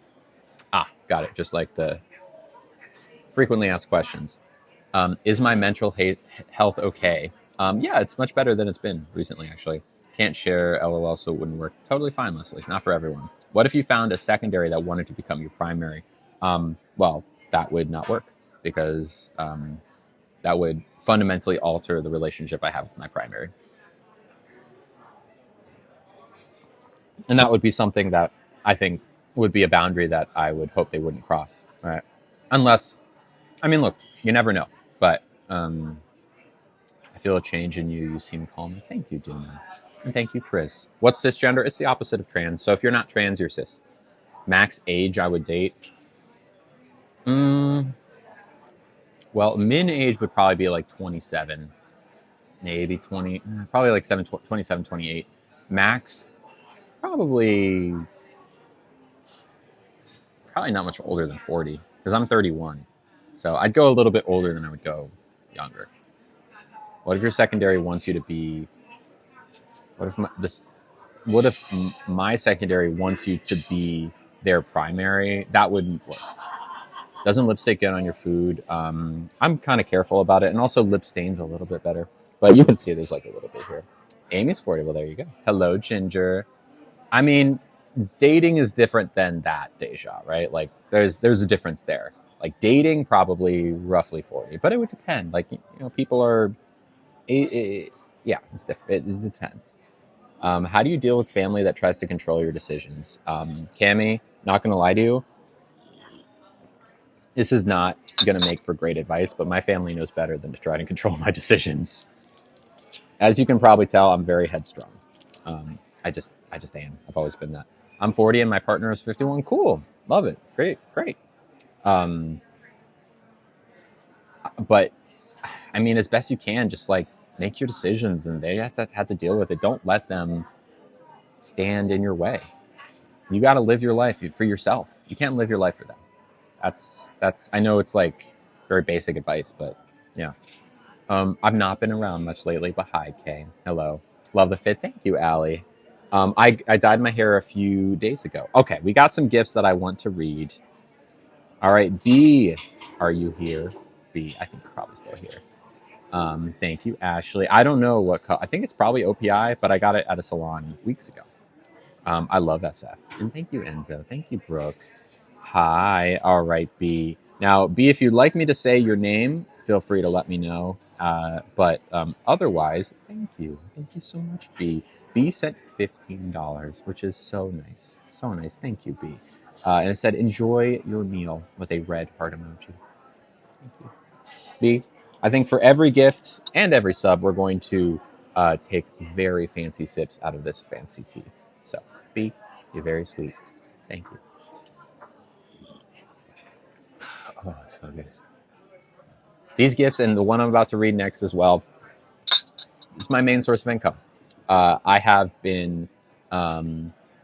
Got it. Just like the frequently asked questions. Is my mental health okay? Yeah, it's much better than it's been recently, actually. Can't share LOL, so it wouldn't work. Totally fine, Leslie. Not for everyone. What if you found a secondary that wanted to become your primary? Well, that would not work, because that would fundamentally alter the relationship I have with my primary. And that would be something that I think would be a boundary that I would hope they wouldn't cross, right? Unless, look, you never know. But I feel a change in you. You seem calmer. Thank you, Dina. And thank you, Chris. What's cisgender? It's the opposite of trans. So if you're not trans, you're cis. Max age I would date? Well, min age would probably be like 27. Maybe 20. Probably like 27, 28. Max, probably not much older than 40, because I'm 31. So I'd go a little bit older than I would go younger. What if your secondary wants you to be? What if my secondary wants you to be their primary? That wouldn't work. Doesn't lipstick get on your food? I'm kind of careful about it, and also lip stains a little bit better. But you can see there's like a little bit here. Amy's 40. Well, there you go. Hello, Ginger. Dating is different than that, Deja, right? Like there's a difference there. Like dating, probably roughly 40, but it would depend. Like, people are, yeah, it's different. It depends. How do you deal with family that tries to control your decisions? Cami, not gonna lie to you, this is not gonna make for great advice, but my family knows better than to try to control my decisions. As you can probably tell, I'm very headstrong. I just am. I've always been that. I'm 40 and my partner is 51. Cool. Love it. Great. Great. Um, but I mean, as best you can, just like make your decisions, and they have to deal with it. Don't let them stand in your way. You got to live your life for yourself. You can't live your life for them. That's. I know it's like very basic advice, but yeah. I've not been around much lately, but hi, Kay. Hello. Love the fit. Thank you, Allie. I dyed my hair a few days ago. Okay, we got some gifts that I want to read. All right, B, are you here? B, I think you're probably still here. Thank you, Ashley. I don't know what I think it's probably OPI, but I got it at a salon weeks ago. I love SF. And thank you, Enzo. Thank you, Brooke. Hi. All right, B. Now, B, if you'd like me to say your name, feel free to let me know. But otherwise, thank you. Thank you so much, B. B sent $15, which is so nice. So nice. Thank you, B. And it said, enjoy your meal with a red heart emoji. Thank you. B, I think for every gift and every sub, we're going to take very fancy sips out of this fancy tea. So, B, you're very sweet. Thank you. Oh, so good. These gifts and the one I'm about to read next as well is my main source of income. I have been,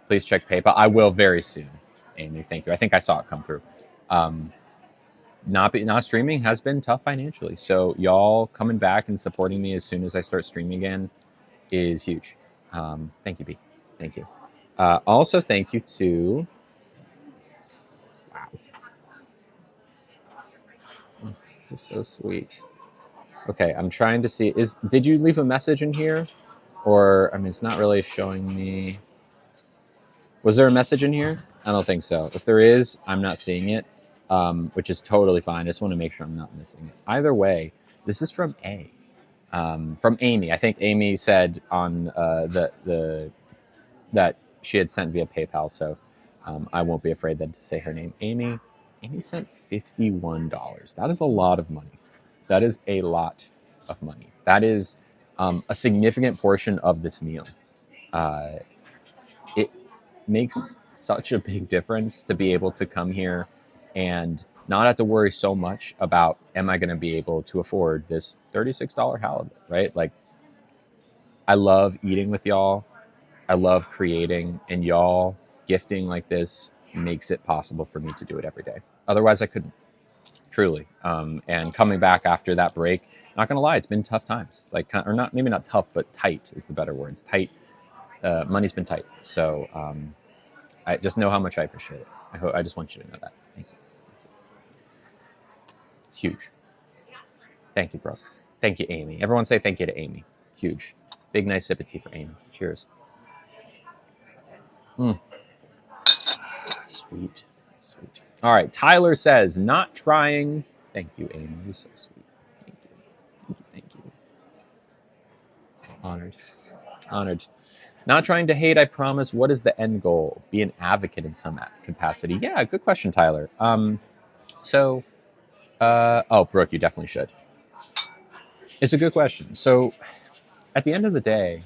please check PayPal. I will very soon, Amy. Thank you. I think I saw it come through. Not streaming has been tough financially. So y'all coming back and supporting me as soon as I start streaming again is huge. Thank you, B. Thank you. Also, thank you to. Wow. This is so sweet. Okay, I'm trying to see. Did you leave a message in here? Or, I mean, it's not really showing me. Was there a message in here? I don't think so. If there is, I'm not seeing it, which is totally fine. I just want to make sure I'm not missing it. Either way, this is from from Amy. I think Amy said on that she had sent via PayPal, so I won't be afraid then to say her name. Amy sent $51. That is a lot of money. That is a lot of money. That is a significant portion of this meal. It makes such a big difference to be able to come here and not have to worry so much about, am I going to be able to afford this $36 halibut, right? Like, I love eating with y'all. I love creating, and y'all gifting like this makes it possible for me to do it every day. Otherwise, I couldn't, truly. And coming back after that break, not gonna lie, it's been tough times. Like, or not, maybe not tough, but tight is the better word. It's tight. Money's been tight. So I just know how much I appreciate it. I just want you to know that. Thank you. It's huge. Thank you, Brooke. Thank you, Amy. Everyone say thank you to Amy. Huge. Big, nice sip of tea for Amy. Cheers. Sweet. Sweet. All right. Tyler says, not trying. Thank you, Amy. You're so sweet. Thank you. Thank you. Thank you. Honored. Honored. Not trying to hate, I promise. What is the end goal? Be an advocate in some capacity. Yeah, good question, Tyler. Oh, Brooke, you definitely should. It's a good question. So, at the end of the day,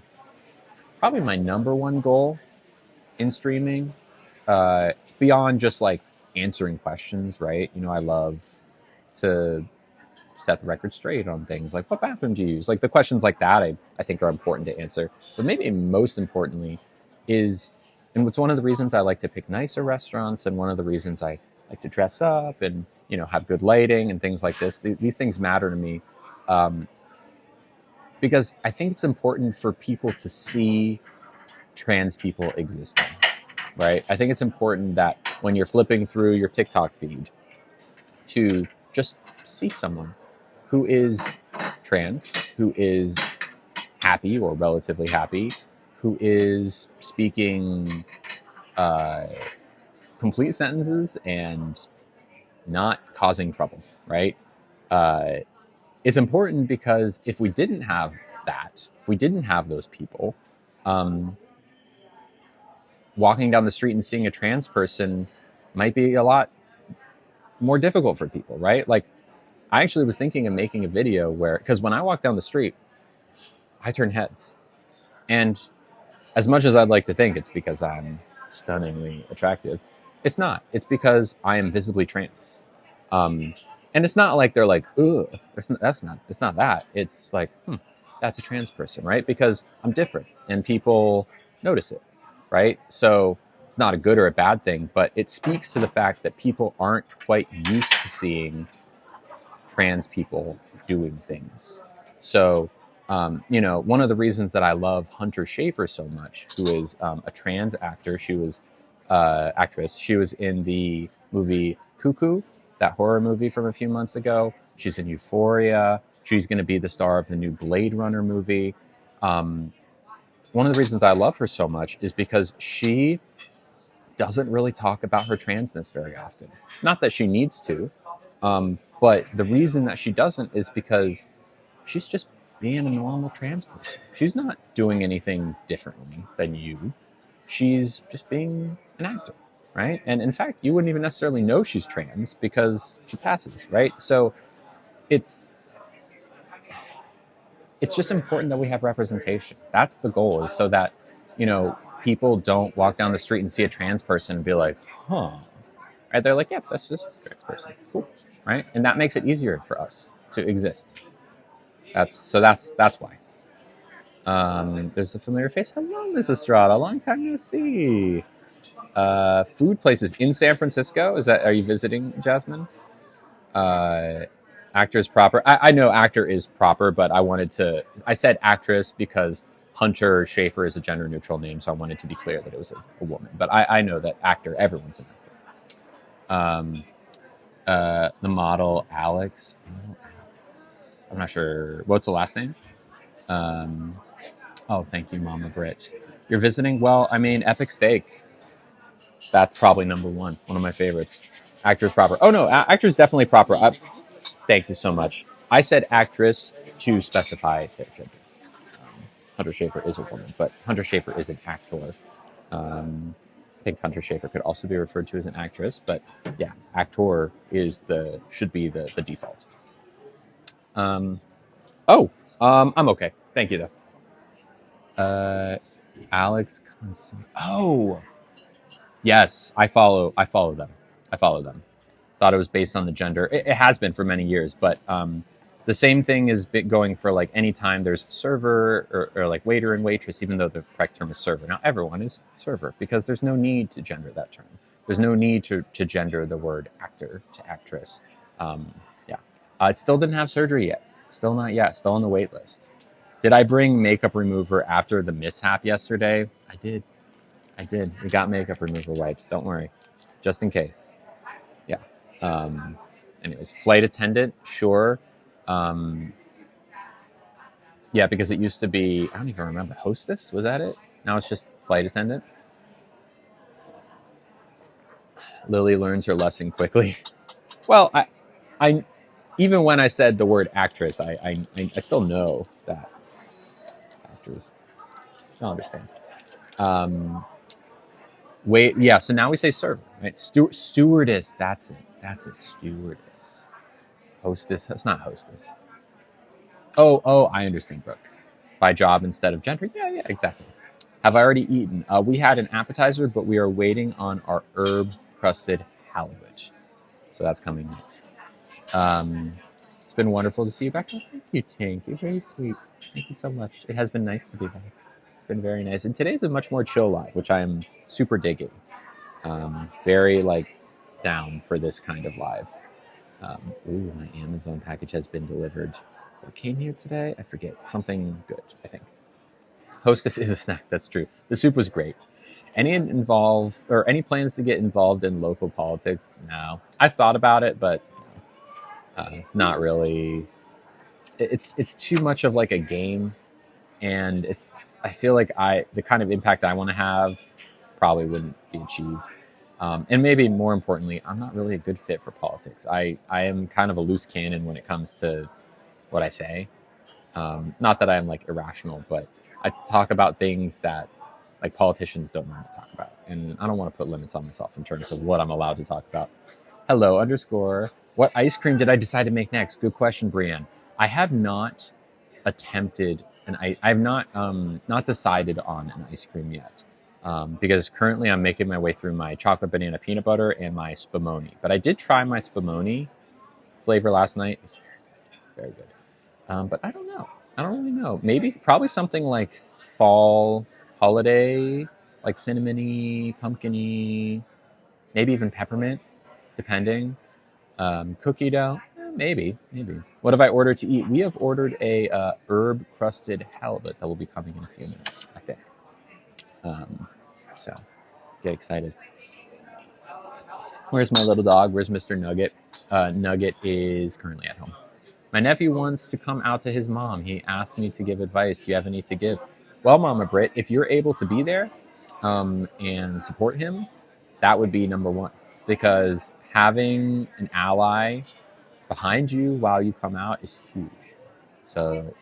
probably my number one goal in streaming, beyond just like answering questions, right? You know, I love to set the record straight on things like, what bathroom do you use? Like, the questions like that, I think are important to answer. But maybe most importantly is, and what's one of the reasons I like to pick nicer restaurants, and one of the reasons I like to dress up and, you know, have good lighting and things like this. These things matter to me, because I think it's important for people to see trans people existing, right? I think it's important that when you're flipping through your TikTok feed, to just see someone who is trans, who is happy or relatively happy, who is speaking complete sentences and not causing trouble, right? It's important because if we didn't have that, if we didn't have those people, walking down the street and seeing a trans person might be a lot more difficult for people, right? Like, I actually was thinking of making a video where, because when I walk down the street, I turn heads. And as much as I'd like to think it's because I'm stunningly attractive, it's not. It's because I am visibly trans. Um, and it's not like they're like, ugh, it's not that. It's like, that's a trans person, right? Because I'm different and people notice it, right? So it's not a good or a bad thing, but it speaks to the fact that people aren't quite used to seeing trans people doing things. So, one of the reasons that I love Hunter Schafer so much, who is a trans actor, she was actress. She was in the movie Cuckoo, that horror movie from a few months ago. She's in Euphoria. She's going to be the star of the new Blade Runner movie. One of the reasons I love her so much is because she doesn't really talk about her transness very often. Not that she needs to, but the reason that she doesn't is because she's just being a normal trans person. She's not doing anything differently than you. She's just being an actor, right? And in fact, you wouldn't even necessarily know she's trans because she passes, right? So it's just important that we have representation. That's the goal, is so that, people don't walk down the street and see a trans person and be like, huh. Right? They're like, yeah, that's just a trans person. Cool. Right? And that makes it easier for us to exist. That's why. There's a familiar face. Hello, Miss Estrada. Long time no see. Food places in San Francisco. Are you visiting, Jasmine? Actress proper. I know actor is proper, but I said actress because Hunter Schafer is a gender neutral name, so I wanted to be clear that it was a woman. But I know that actor, everyone's an actor. The model, Alex. I'm not sure. What's the last name? Oh, thank you, Mama Brit. You're visiting? Well, I mean, Epic Steak. That's probably number one of my favorites. Actress proper. Oh, no, actor's definitely proper. Thank you so much. I said actress to specify their gender. Hunter Schafer is a woman, but Hunter Schafer is an actor. I think Hunter Schafer could also be referred to as an actress, but yeah, actor should be the default. I'm okay. Thank you, though. Alex Conson. Oh, yes, I follow them. Thought it was based on the gender. It has been for many years, but the same thing is going for like anytime there's server or like waiter and waitress, even though the correct term is server. Now everyone is server because there's no need to gender that term. There's no need to gender the word actor to actress. It still didn't have surgery yet. Still not yet. Still on the wait list. Did I bring makeup remover after the mishap yesterday? I did. We got makeup remover wipes. Don't worry. Just in case. Yeah. Anyways, flight attendant, sure. Yeah, because it used to be, I don't even remember, hostess? Was that it? Now it's just flight attendant. Lily learns her lesson quickly. Well, I even when I said the word actress, I still know that actors. I'll understand. Wait, yeah. So now we say server, right? Stewardess. That's it. That's a stewardess. Hostess. That's not hostess. Oh, I understand, Brooke. By job instead of gender. Yeah, exactly. Have I already eaten? We had an appetizer, but we are waiting on our herb-crusted halibut. So that's coming next. It's been wonderful to see you back. Oh, thank you, Tink. You're very sweet. Thank you so much. It has been nice to be back. It's been very nice. And today's a much more chill live, which I am super digging. Very, down for this kind of live. My Amazon package has been delivered. What came here today? I forget. Something good, I think. Hostess is a snack. That's true. The soup was great. Any plans to get involved in local politics? No. I've thought about it, but it's not really. It's too much of like a game, and I feel like the kind of impact I want to have probably wouldn't be achieved. And maybe more importantly, I'm not really a good fit for politics. I am kind of a loose cannon when it comes to what I say. Not that I'm like irrational, but I talk about things that like politicians don't want to talk about. And I don't want to put limits on myself in terms of what I'm allowed to talk about. Hello, _ What ice cream did I decide to make next? Good question, Brienne. I have not attempted I've not decided on an ice cream yet. Because currently I'm making my way through my chocolate banana peanut butter and my spumoni. But I did try my spumoni flavor last night. It was very, very good. But I don't know. I don't really know. Maybe, probably something like fall holiday, like cinnamony, pumpkiny, maybe even peppermint, depending. Cookie dough, maybe. What have I ordered to eat? We have ordered a herb crusted halibut that will be coming in a few minutes, I think. So get excited. Where's my little dog? Where's Mr. Nugget? Nugget is currently at home. My nephew wants to come out to his mom. He asked me to give advice. Do you have any to give? Well, Mama Britt, if you're able to be there and support him, that would be number one. Because having an ally behind you while you come out is huge. So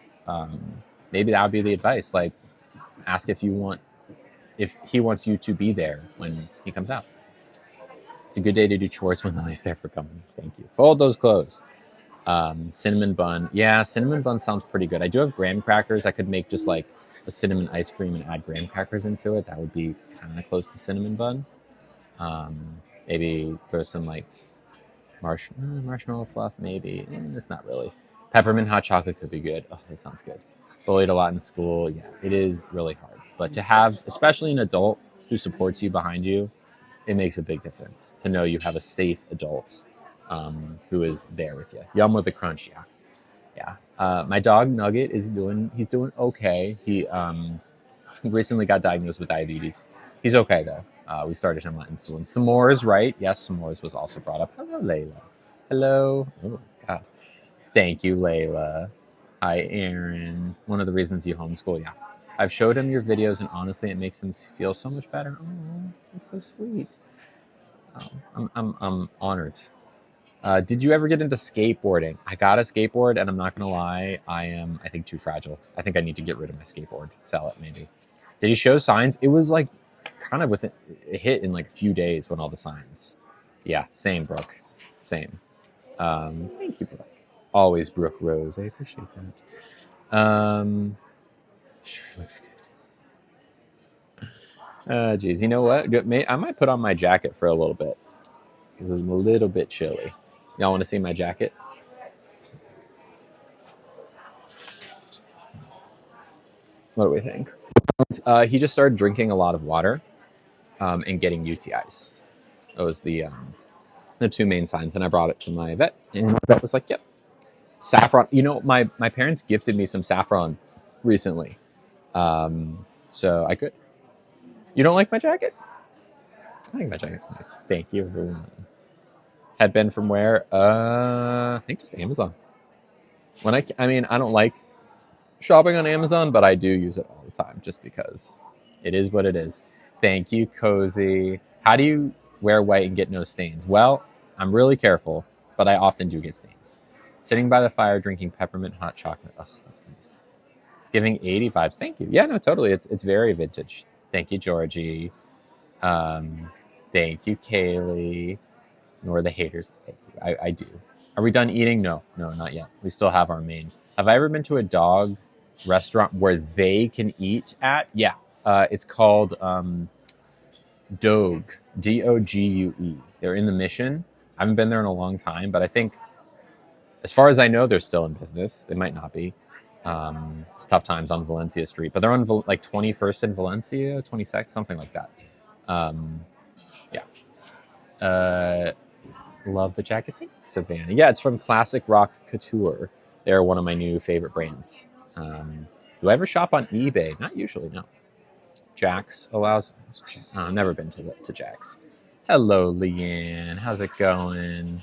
maybe that would be the advice. Like, ask if he wants you to be there when he comes out. It's a good day to do chores when Lily's there for company. Thank you. Fold those clothes. Cinnamon bun. Yeah, cinnamon bun sounds pretty good. I do have graham crackers. I could make just like a cinnamon ice cream and add graham crackers into it. That would be kind of close to cinnamon bun. Maybe throw some like marshmallow fluff, maybe. It's not really. Peppermint hot chocolate could be good. Oh, that sounds good. Bullied a lot in school. Yeah, it is really hard. But to have, especially an adult who supports you behind you, it makes a big difference to know you have a safe adult who is there with you. Yum with a crunch, yeah. My dog Nugget he's doing okay. He recently got diagnosed with diabetes. He's okay though. We started him on insulin. S'mores, right? Yes, s'mores was also brought up. Hello, Layla. Hello. Oh God. Thank you, Layla. Hi, Aaron. One of the reasons you homeschool, yeah. I've showed him your videos, and honestly, it makes him feel so much better. Oh, that's so sweet. I'm honored. Did you ever get into skateboarding? I got a skateboard, and I'm not gonna lie, I think too fragile. I think I need to get rid of my skateboard, sell it maybe. Did he show signs? It was like kind of with it hit in like a few days when all the signs. Yeah, same, Brooke. Same. Thank you, Brooke. Always Brooke Rose. I appreciate that. Sure, looks good. Geez, you know what? I might put on my jacket for a little bit because I'm a little bit chilly. Y'all want to see my jacket? What do we think? He just started drinking a lot of water and getting UTIs. Those the two main signs. And I brought it to my vet, and my vet was like, "Yep, saffron." You know, my parents gifted me some saffron recently, so I could. You don't like my jacket? I think my jacket's nice. Thank you, everyone. Had been from where? I think just Amazon. When I mean, I don't like shopping on Amazon, but I do use it all the time just because it is what it is. Thank you, Cozy. How do you wear white and get no stains? Well, I'm really careful, but I often do get stains. Sitting by the fire, drinking peppermint hot chocolate. Oh, that's nice. It's giving 80 vibes. Thank you. Yeah, no, totally. It's very vintage. Thank you, Georgie. Thank you, Kaylee. Nor the haters. Thank you. I do. Are we done eating? No, not yet. We still have our main. Have I ever been to a dog restaurant where they can eat at? Yeah. It's called Dogue. Dogue. They're in the Mission. I haven't been there in a long time, but I think, as far as I know, they're still in business. They might not be. It's tough times on Valencia Street, but they're on like 21st and Valencia, 26th, something like that. Yeah. Love the jacket. Thanks, Savannah. Yeah, it's from Classic Rock Couture. They're one of my new favorite brands. Do I ever shop on eBay? Not usually, no. Jax allows. I've never been to Jax. Hello, Leanne. How's it going?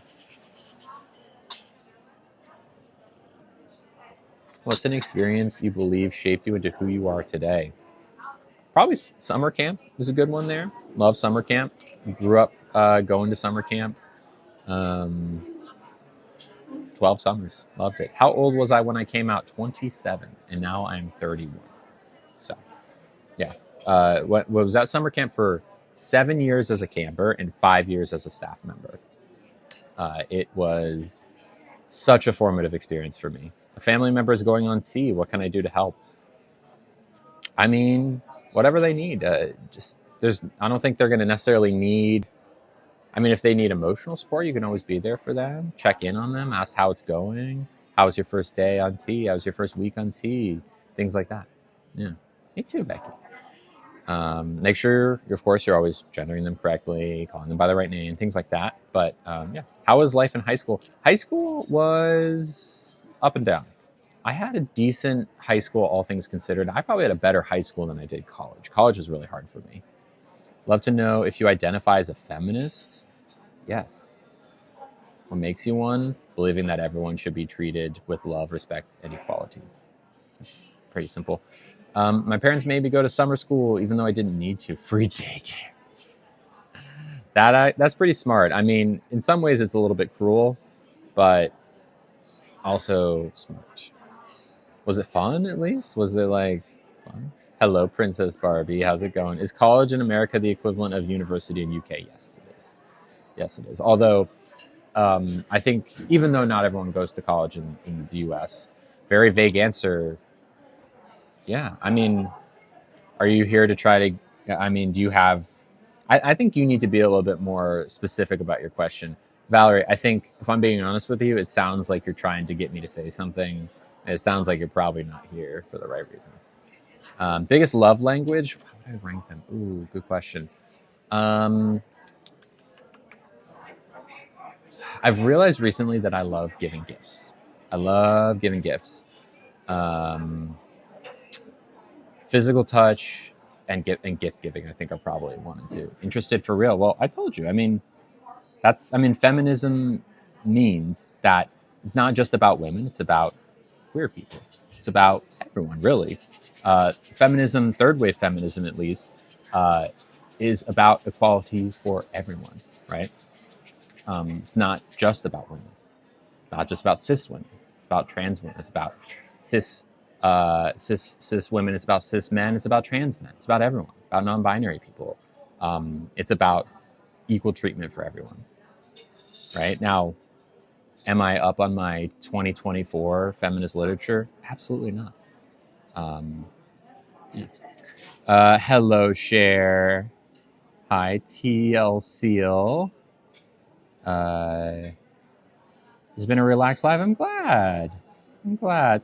What's an experience you believe shaped you into who you are today? Probably summer camp was a good one there. Love summer camp. Grew up going to summer camp. 12 summers. Loved it. How old was I when I came out? 27. And now I'm 31. So, yeah. What was that summer camp for 7 years as a camper and 5 years as a staff member. It was such a formative experience for me. A family member is going on tea. What can I do to help? I mean, whatever they need. I don't think they're going to necessarily need. I mean, if they need emotional support, you can always be there for them. Check in on them. Ask how it's going. How was your first day on T? How was your first week on T? Things like that. Yeah. Me too, Becky. Make sure, of course, you're always gendering them correctly, calling them by the right name, things like that. But yeah, how was life in high school? High school was up and down. I had a decent high school, all things considered. I probably had a better high school than I did college. College was really hard for me. Love to know if you identify as a feminist. Yes. What makes you one? Believing that everyone should be treated with love, respect, and equality. It's pretty simple. My parents made me go to summer school, even though I didn't need to. Free daycare. That's pretty smart. I mean, in some ways, it's a little bit cruel, but also smart. Was it fun? At least was it like fun? Hello, Princess Barbie. How's it going? Is college in America the equivalent of university in UK? Yes, it is. Yes, it is. Although I think even though not everyone goes to college in the US, very vague answer. Yeah, I mean, are you here to try to? I mean, do you have? I think you need to be a little bit more specific about your question, Valerie. I think if I'm being honest with you, it sounds like you're trying to get me to say something. And it sounds like you're probably not here for the right reasons. Biggest love language? How would I rank them? Ooh, good question. I've realized recently that I love giving gifts. I love giving gifts. Um, Physical touch and gift giving, I think, are probably one and two. Interested for real? Well, I told you. I mean, feminism means that it's not just about women. It's about queer people. It's about everyone, really. Feminism, third wave feminism at least, is about equality for everyone, right? It's not just about women, not just about cis women. It's about trans women. It's about cis women. It's about cis men. It's about trans men. It's about everyone. About non-binary people. It's about equal treatment for everyone. Right now, am I up on my 2024 feminist literature? Absolutely not. Hello, Cher. Hi, TL Seal. It's been a relaxed live. I'm glad.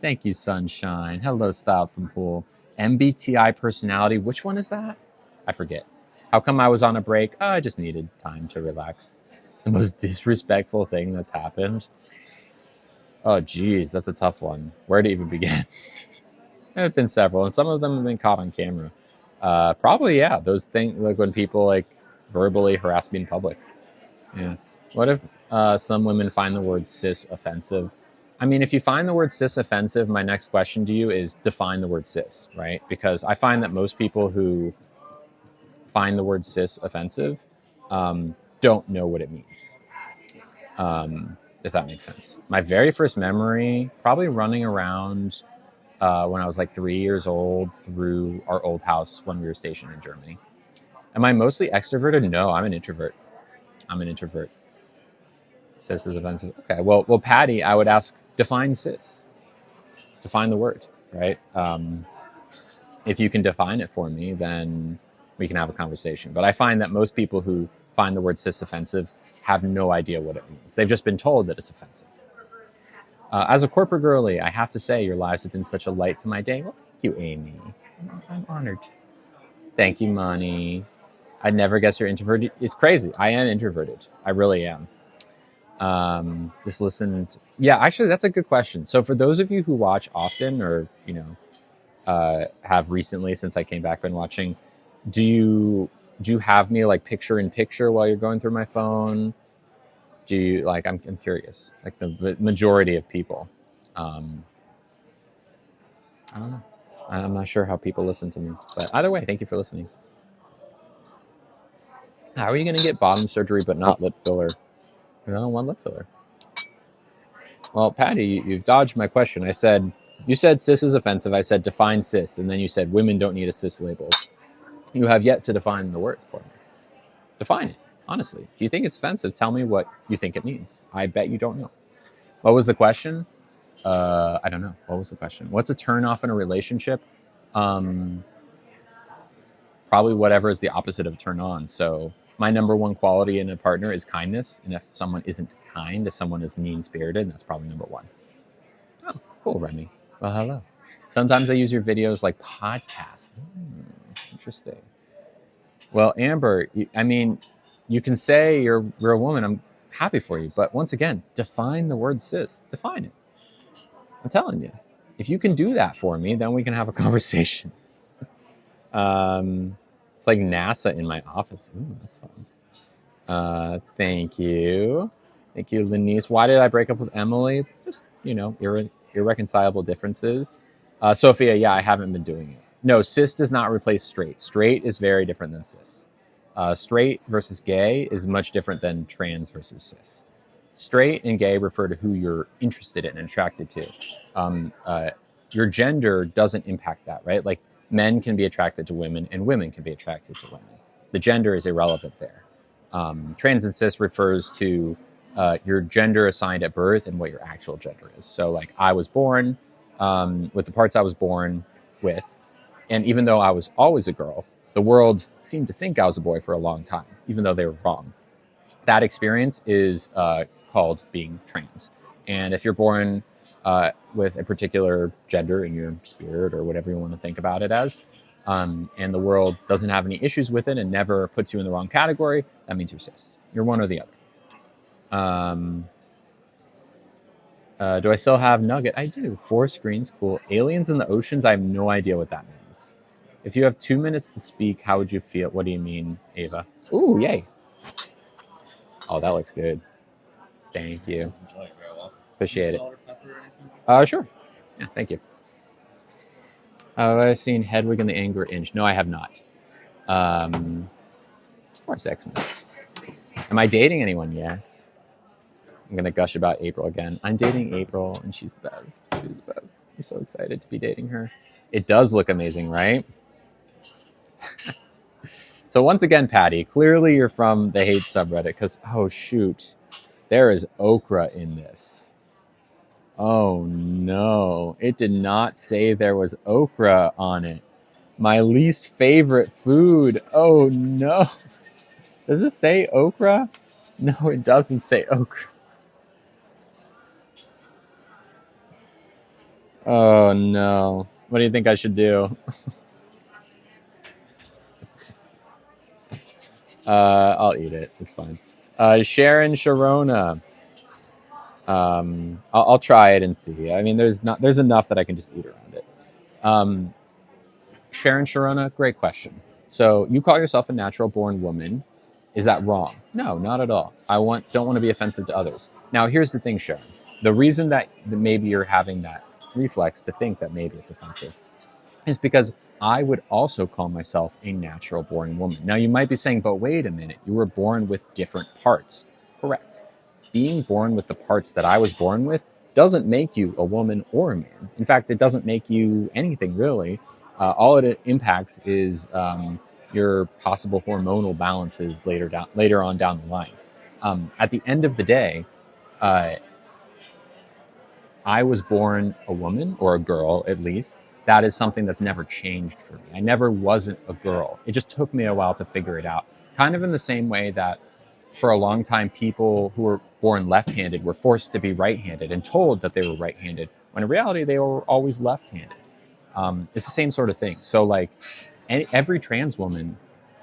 Thank you, Sunshine. Hello, Style from Pool. MBTI personality. Which one is that? I forget. How come I was on a break? Oh, I just needed time to relax. The most disrespectful thing that's happened. Oh, geez, that's a tough one. Where to even begin? There have been several, and some of them have been caught on camera. Probably, yeah. Those things, like when people like verbally harass me in public. Yeah. What if some women find the word cis offensive? I mean, if you find the word cis offensive, my next question to you is define the word cis, right? Because I find that most people who find the word cis offensive don't know what it means, if that makes sense. My very first memory, probably running around when I was like 3 years old through our old house when we were stationed in Germany. Am I mostly extroverted? No, I'm an introvert. Cis is offensive. Okay, well, Patty, I would ask, define cis. Define the word, right? If you can define it for me, then we can have a conversation. But I find that most people who find the word cis offensive have no idea what it means. They've just been told that it's offensive. As a corporate girly, I have to say your lives have been such a light to my day. Well, thank you, Amy. I'm honored. Thank you, Money. I'd never guess you're introverted. It's crazy. I am introverted. I really am. Just listened. Yeah, actually, that's a good question. So for those of you who watch often, or have recently since I came back been watching, do you have me like picture in picture while you're going through my phone? Do you like? I'm curious. Like the majority of people. I don't know. I'm not sure how people listen to me, but either way, thank you for listening. How are you going to get bottom surgery but not lip filler? I don't want lip filler. Well, Patty, you've dodged my question. You said cis is offensive. I said define cis, and then you said women don't need a cis label. You have yet to define the word for me. Define it, honestly. If you think it's offensive, tell me what you think it means. I bet you don't know. What was the question? I don't know. What was the question? What's a turn off in a relationship? probably whatever is the opposite of turn on. So my number one quality in a partner is kindness. And if someone isn't kind, if someone is mean-spirited, that's probably number one. Oh, cool, Remy. Well, hello. Sometimes I use your videos like podcasts. Interesting. Well, Amber, I mean, you can say you're a woman. I'm happy for you. But once again, define the word cis. Define it. I'm telling you. If you can do that for me, then we can have a conversation. It's like NASA in my office. Ooh, that's fun. Thank you. Thank you, Lenice. Why did I break up with Emily? Just, irreconcilable differences. Sophia, yeah, I haven't been doing it. No, cis does not replace straight. Straight is very different than cis. Straight versus gay is much different than trans versus cis. Straight and gay refer to who you're interested in and attracted to. Your gender doesn't impact that, right? Like men can be attracted to women and women can be attracted to women. The gender is irrelevant there. Trans and cis refers to your gender assigned at birth and what your actual gender is. So like I was born with the parts I was born with. And even though I was always a girl, the world seemed to think I was a boy for a long time, even though they were wrong. That experience is called being trans. And if you're born with a particular gender in your spirit or whatever you want to think about it as, and the world doesn't have any issues with it and never puts you in the wrong category, that means you're cis. You're one or the other. Do I still have Nugget? I do. 4 screens, cool. Aliens in the oceans, I have no idea what that means. If you have 2 minutes to speak, how would you feel? What do you mean, Ava? Ooh, yay. Oh, that looks good. Thank you. Appreciate it. Sure. Yeah, thank you. Have I seen Hedwig and the Angry Inch? No, I have not. Of course, Xmas. Am I dating anyone? Yes. I'm going to gush about April again. I'm dating April, and she's the best. She's the best. I'm so excited to be dating her. It does look amazing, right? So once again, Patty, clearly you're from the hate subreddit because, oh, shoot, there is okra in this. Oh, no. It did not say there was okra on it. My least favorite food. Oh, no. Does it say okra? No, it doesn't say okra. Oh, no. What do you think I should do? I'll eat it. It's fine. Sharon Sharona. I'll try it and see. I mean, there's enough that I can just eat around it. Sharon Sharona, great question. So you call yourself a natural born woman. Is that wrong? No, not at all. Don't want to be offensive to others. Now, here's the thing, Sharon. The reason that maybe you're having that reflex to think that maybe it's offensive is because I would also call myself a natural born woman. Now, you might be saying, but wait a minute, you were born with different parts. Correct. Being born with the parts that I was born with doesn't make you a woman or a man. In fact, it doesn't make you anything really. All it impacts is your possible hormonal balances later on down the line. At the end of the day, I was born a woman, or a girl at least. That is something that's never changed for me. I never wasn't a girl. It just took me a while to figure it out. Kind of in the same way that for a long time, people who were born left-handed were forced to be right-handed and told that they were right-handed, when in reality, they were always left-handed. It's the same sort of thing. So like every trans woman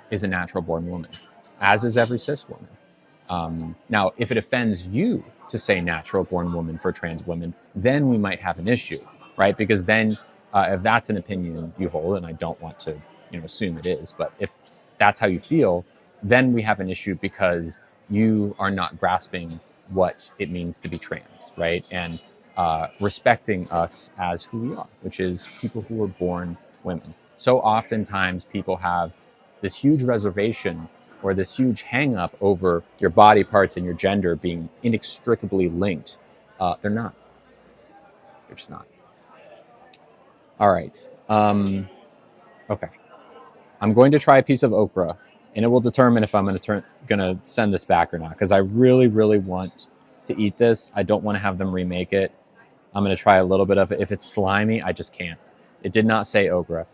is a natural born woman, as is every cis woman. Now, if it offends you to say natural born woman for trans women, then we might have an issue, right? Because then if that's an opinion you hold, and I don't want to assume it is, but if that's how you feel, then we have an issue because you are not grasping what it means to be trans, right? And respecting us as who we are, which is people who were born women. So oftentimes people have this huge reservation or this huge hang up over your body parts and your gender being inextricably linked. They're not. They're just not. All right. Okay. I'm going to try a piece of okra, and it will determine if I'm going to send this back or not, because I really, really want to eat this. I don't want to have them remake it. I'm going to try a little bit of it. If it's slimy, I just can't. It did not say okra.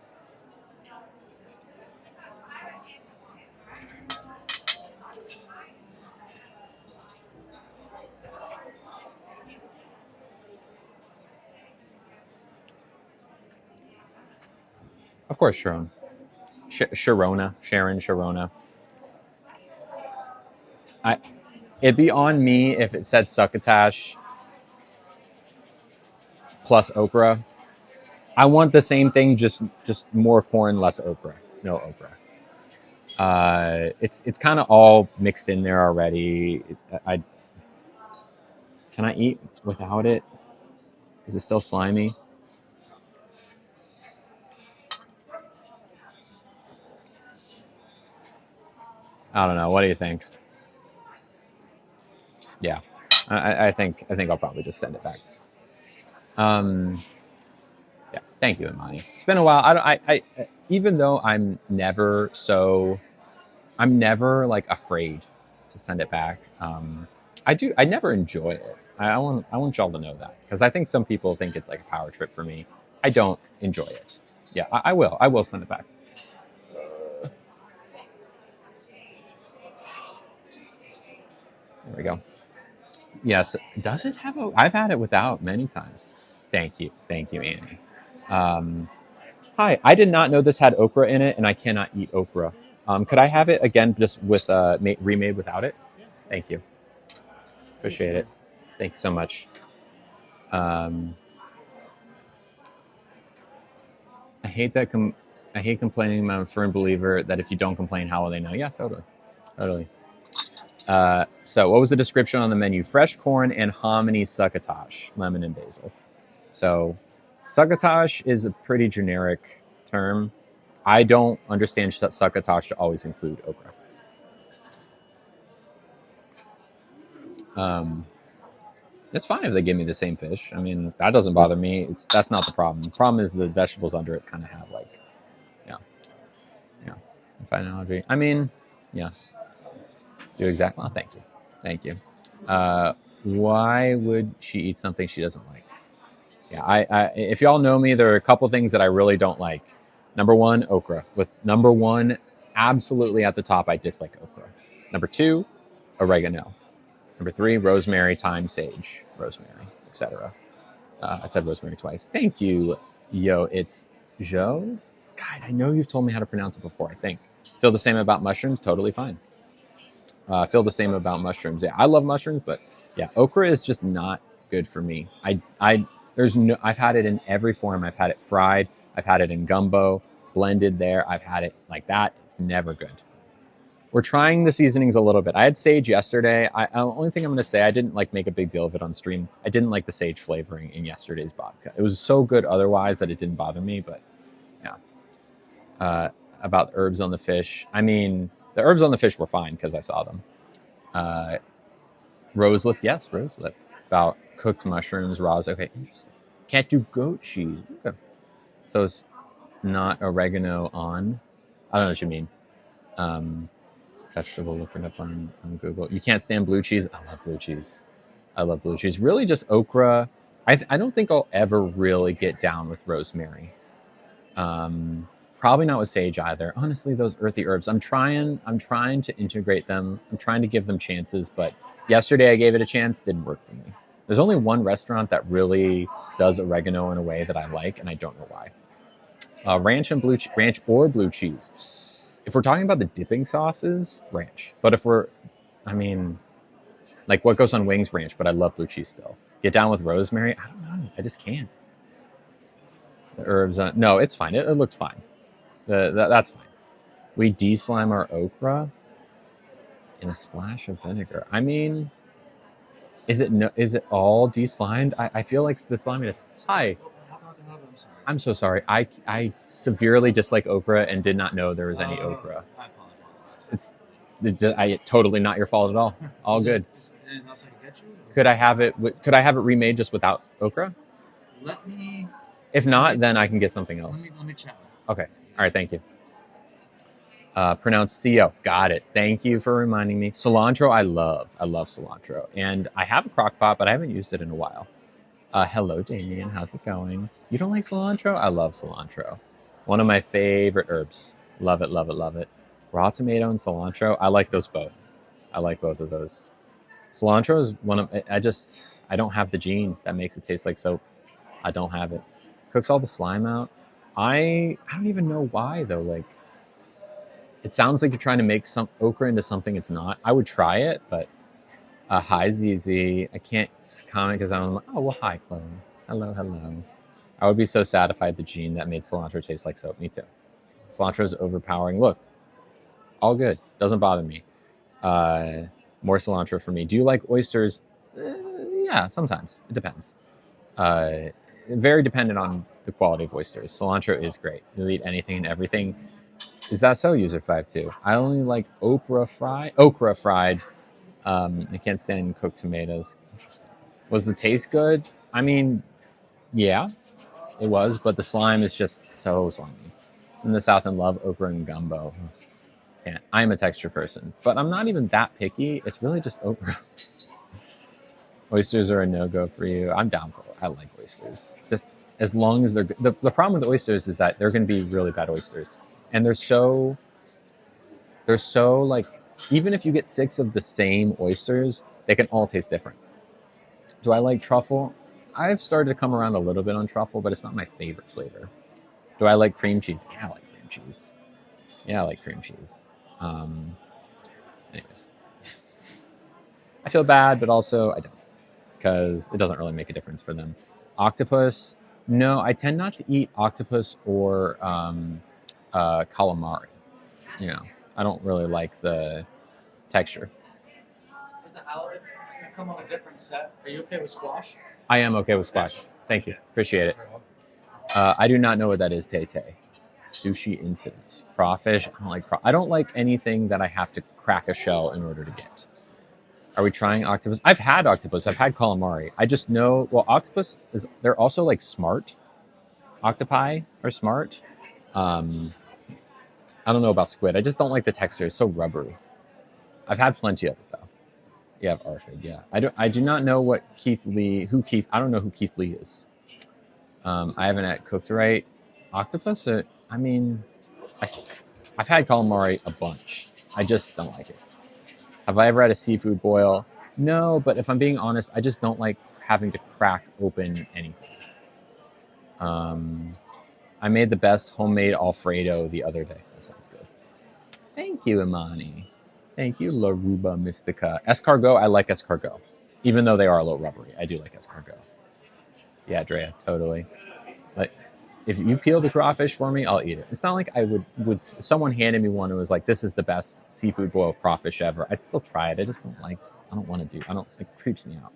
Of course, Sharon. Sharon Sharona. It'd be on me if it said succotash plus okra. I want the same thing, just more corn, less okra. No okra. It's kind of all mixed in there already. I Can I eat without it? Is it still slimy? I don't know. What do you think? Yeah, I think I'll probably just send it back. Yeah, thank you, Imani. It's been a while. I even though I'm never like afraid to send it back. I never enjoy it. I want y'all to know that, because I think some people think it's like a power trip for me. I don't enjoy it. Yeah, I will send it back. There we go. Yes, does it have a? I've had it without many times. Thank you, Annie. Um, Hi, I did not know this had okra in it, and I cannot eat okra. Could I have it again, just with remade without it? Thank you. Appreciate it. Thanks so much. Um, I hate that. I hate complaining. I'm a firm believer that if you don't complain, how will they know? Yeah, totally, totally. So, what was the description on the menu? Fresh corn and hominy succotash, lemon and basil. So, succotash is a pretty generic term. I don't understand succotash to always include okra. It's fine if they give me the same fish. I mean, that doesn't bother me. That's not the problem. The problem is the vegetables under it kind of have like, yeah, yeah. Fine analogy. I mean, yeah. Do exactly. Well, thank you. Why would she eat something she doesn't like? Yeah, if y'all know me, there are a couple things that I really don't like. Number one, okra. With number one, absolutely at the top, I dislike okra. Number two, oregano. Number three, rosemary, thyme, sage, rosemary, etc. I said rosemary twice. Thank you, yo. It's Joe. God, I know you've told me how to pronounce it before. I think. Feel the same about mushrooms? Totally fine. Feel the same about mushrooms. Yeah, I love mushrooms, but yeah, okra is just not good for me. I've had it in every form. I've had it fried. I've had it in gumbo, blended there. I've had it like that. It's never good. We're trying the seasonings a little bit. I had sage yesterday. The only thing I'm going to say, I didn't like make a big deal of it on stream. I didn't like the sage flavoring in yesterday's babka. It was so good otherwise that it didn't bother me. But yeah, about herbs on the fish. I mean, the herbs on the fish were fine because I saw them. Rose lip, yes, rose lip. About cooked mushrooms, raws. Okay, interesting. Can't do goat cheese. Okay. So it's not oregano on. I don't know what you mean. Vegetable, looking up on Google. You can't stand blue cheese. I love blue cheese. I love blue cheese. Really, just okra. I don't think I'll ever really get down with rosemary. Probably not with sage either. Honestly, those earthy herbs. I'm trying to integrate them. I'm trying to give them chances. But yesterday I gave it a chance. Didn't work for me. There's only one restaurant that really does oregano in a way that I like, and I don't know why. Ranch or blue cheese. If we're talking about the dipping sauces, ranch. But if like what goes on wings, ranch. But I love blue cheese still. Get down with rosemary? I don't know. I just can't. The herbs, no, it's fine. It looked fine. That's fine. We de-slime our okra in a splash of vinegar. I mean, is it all de-slimed? I feel like the sliminess. Hi. I'm so sorry. I severely dislike okra and did not know there was any okra. I apologize. It's totally not your fault at all. All good. Is there anything else I can get you? Could I have it remade just without okra? Let me. If not, then I can get something else. Let me chat. Okay. All right. Thank you. Pronounced CO. Got it. Thank you for reminding me. Cilantro, I love cilantro. And I have a crock pot, but I haven't used it in a while. Hello, Damien. How's it going? You don't like cilantro? I love cilantro. One of my favorite herbs. Love it, love it, love it. Raw tomato and cilantro. I like those both. I like both of those. Cilantro is one of... I don't have the gene that makes it taste like soap. I don't have it. Cooks all the slime out. I don't even know why though. Like, it sounds like you're trying to make some okra into something it's not. I would try it, but hi ZZ. I can't comment because I don't. Oh well, hi Chloe. Hello, hello. I would be so sad if I had the gene that made cilantro taste like soap. Me too. Cilantro is overpowering. Look, all good. Doesn't bother me. More cilantro for me. Do you like oysters? Yeah, sometimes. It depends. Very dependent on the quality of oysters. Cilantro is great. You'll eat anything and everything. Is that so, user52? I only like okra fried. I can't stand cooked tomatoes. Interesting. Was the taste good? I mean, yeah, it was, but the slime is just so slimy. In the South, and love okra and gumbo. And I'm a texture person, but I'm not even that picky. It's really just okra. Oysters are a no-go for you. I'm down for it. I like oysters. Just as long as they're good. The problem with oysters is that they're going to be really bad oysters. And they're so like, even if you get 6 of the same oysters, they can all taste different. Do I like truffle? I've started to come around a little bit on truffle, but it's not my favorite flavor. Do I like cream cheese? Yeah, I like cream cheese. Yeah, I like cream cheese. Anyways, I feel bad, but also I don't, because it doesn't really make a difference for them. Octopus? No, I tend not to eat octopus or calamari. You know, I don't really like the texture. What the hell? It's gonna come on a different set. Are you okay with squash? I am okay with squash. Thank you. Appreciate it. I do not know what that is, Tay Tay. Sushi incident. Crawfish. I don't like anything that I have to crack a shell in order to get. Are we trying octopus? I've had octopus. I've had calamari. I just know, well, octopus is, they're also like smart. Octopi are smart. I don't know about squid. I just don't like the texture. It's so rubbery. I've had plenty of it though. Yeah, Arfid. Yeah, I do not know what I don't know who Keith Lee is. I haven't had cooked right. Octopus. I mean, I've had calamari a bunch. I just don't like it. Have I ever had a seafood boil? No, but if I'm being honest, I just don't like having to crack open anything. I made the best homemade Alfredo the other day. That sounds good. Thank you, Imani. Thank you, Laruba Mystica. Escargot, I like escargot. Even though they are a little rubbery, I do like escargot. Yeah, Drea, totally. But if you peel the crawfish for me, I'll eat it. It's not like I would if someone handed me one and was like, this is the best seafood boiled crawfish ever, I'd still try it. I just don't like, I don't want to do, it creeps me out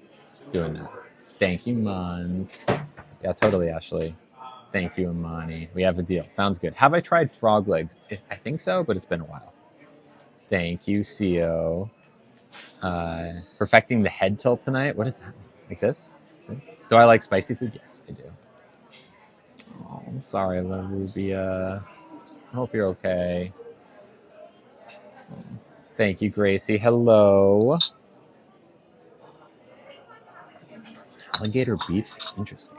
doing that. Thank you, Mons. Yeah, totally, Ashley. Thank you, Imani. We have a deal. Sounds good. Have I tried frog legs? I think so, but it's been a while. Thank you, CO. Perfecting the head tilt tonight. What is that? Like this? Do I like spicy food? Yes, I do. Oh, I'm sorry, Larubia. I hope you're okay. Thank you, Gracie. Hello. Alligator beef? Interesting.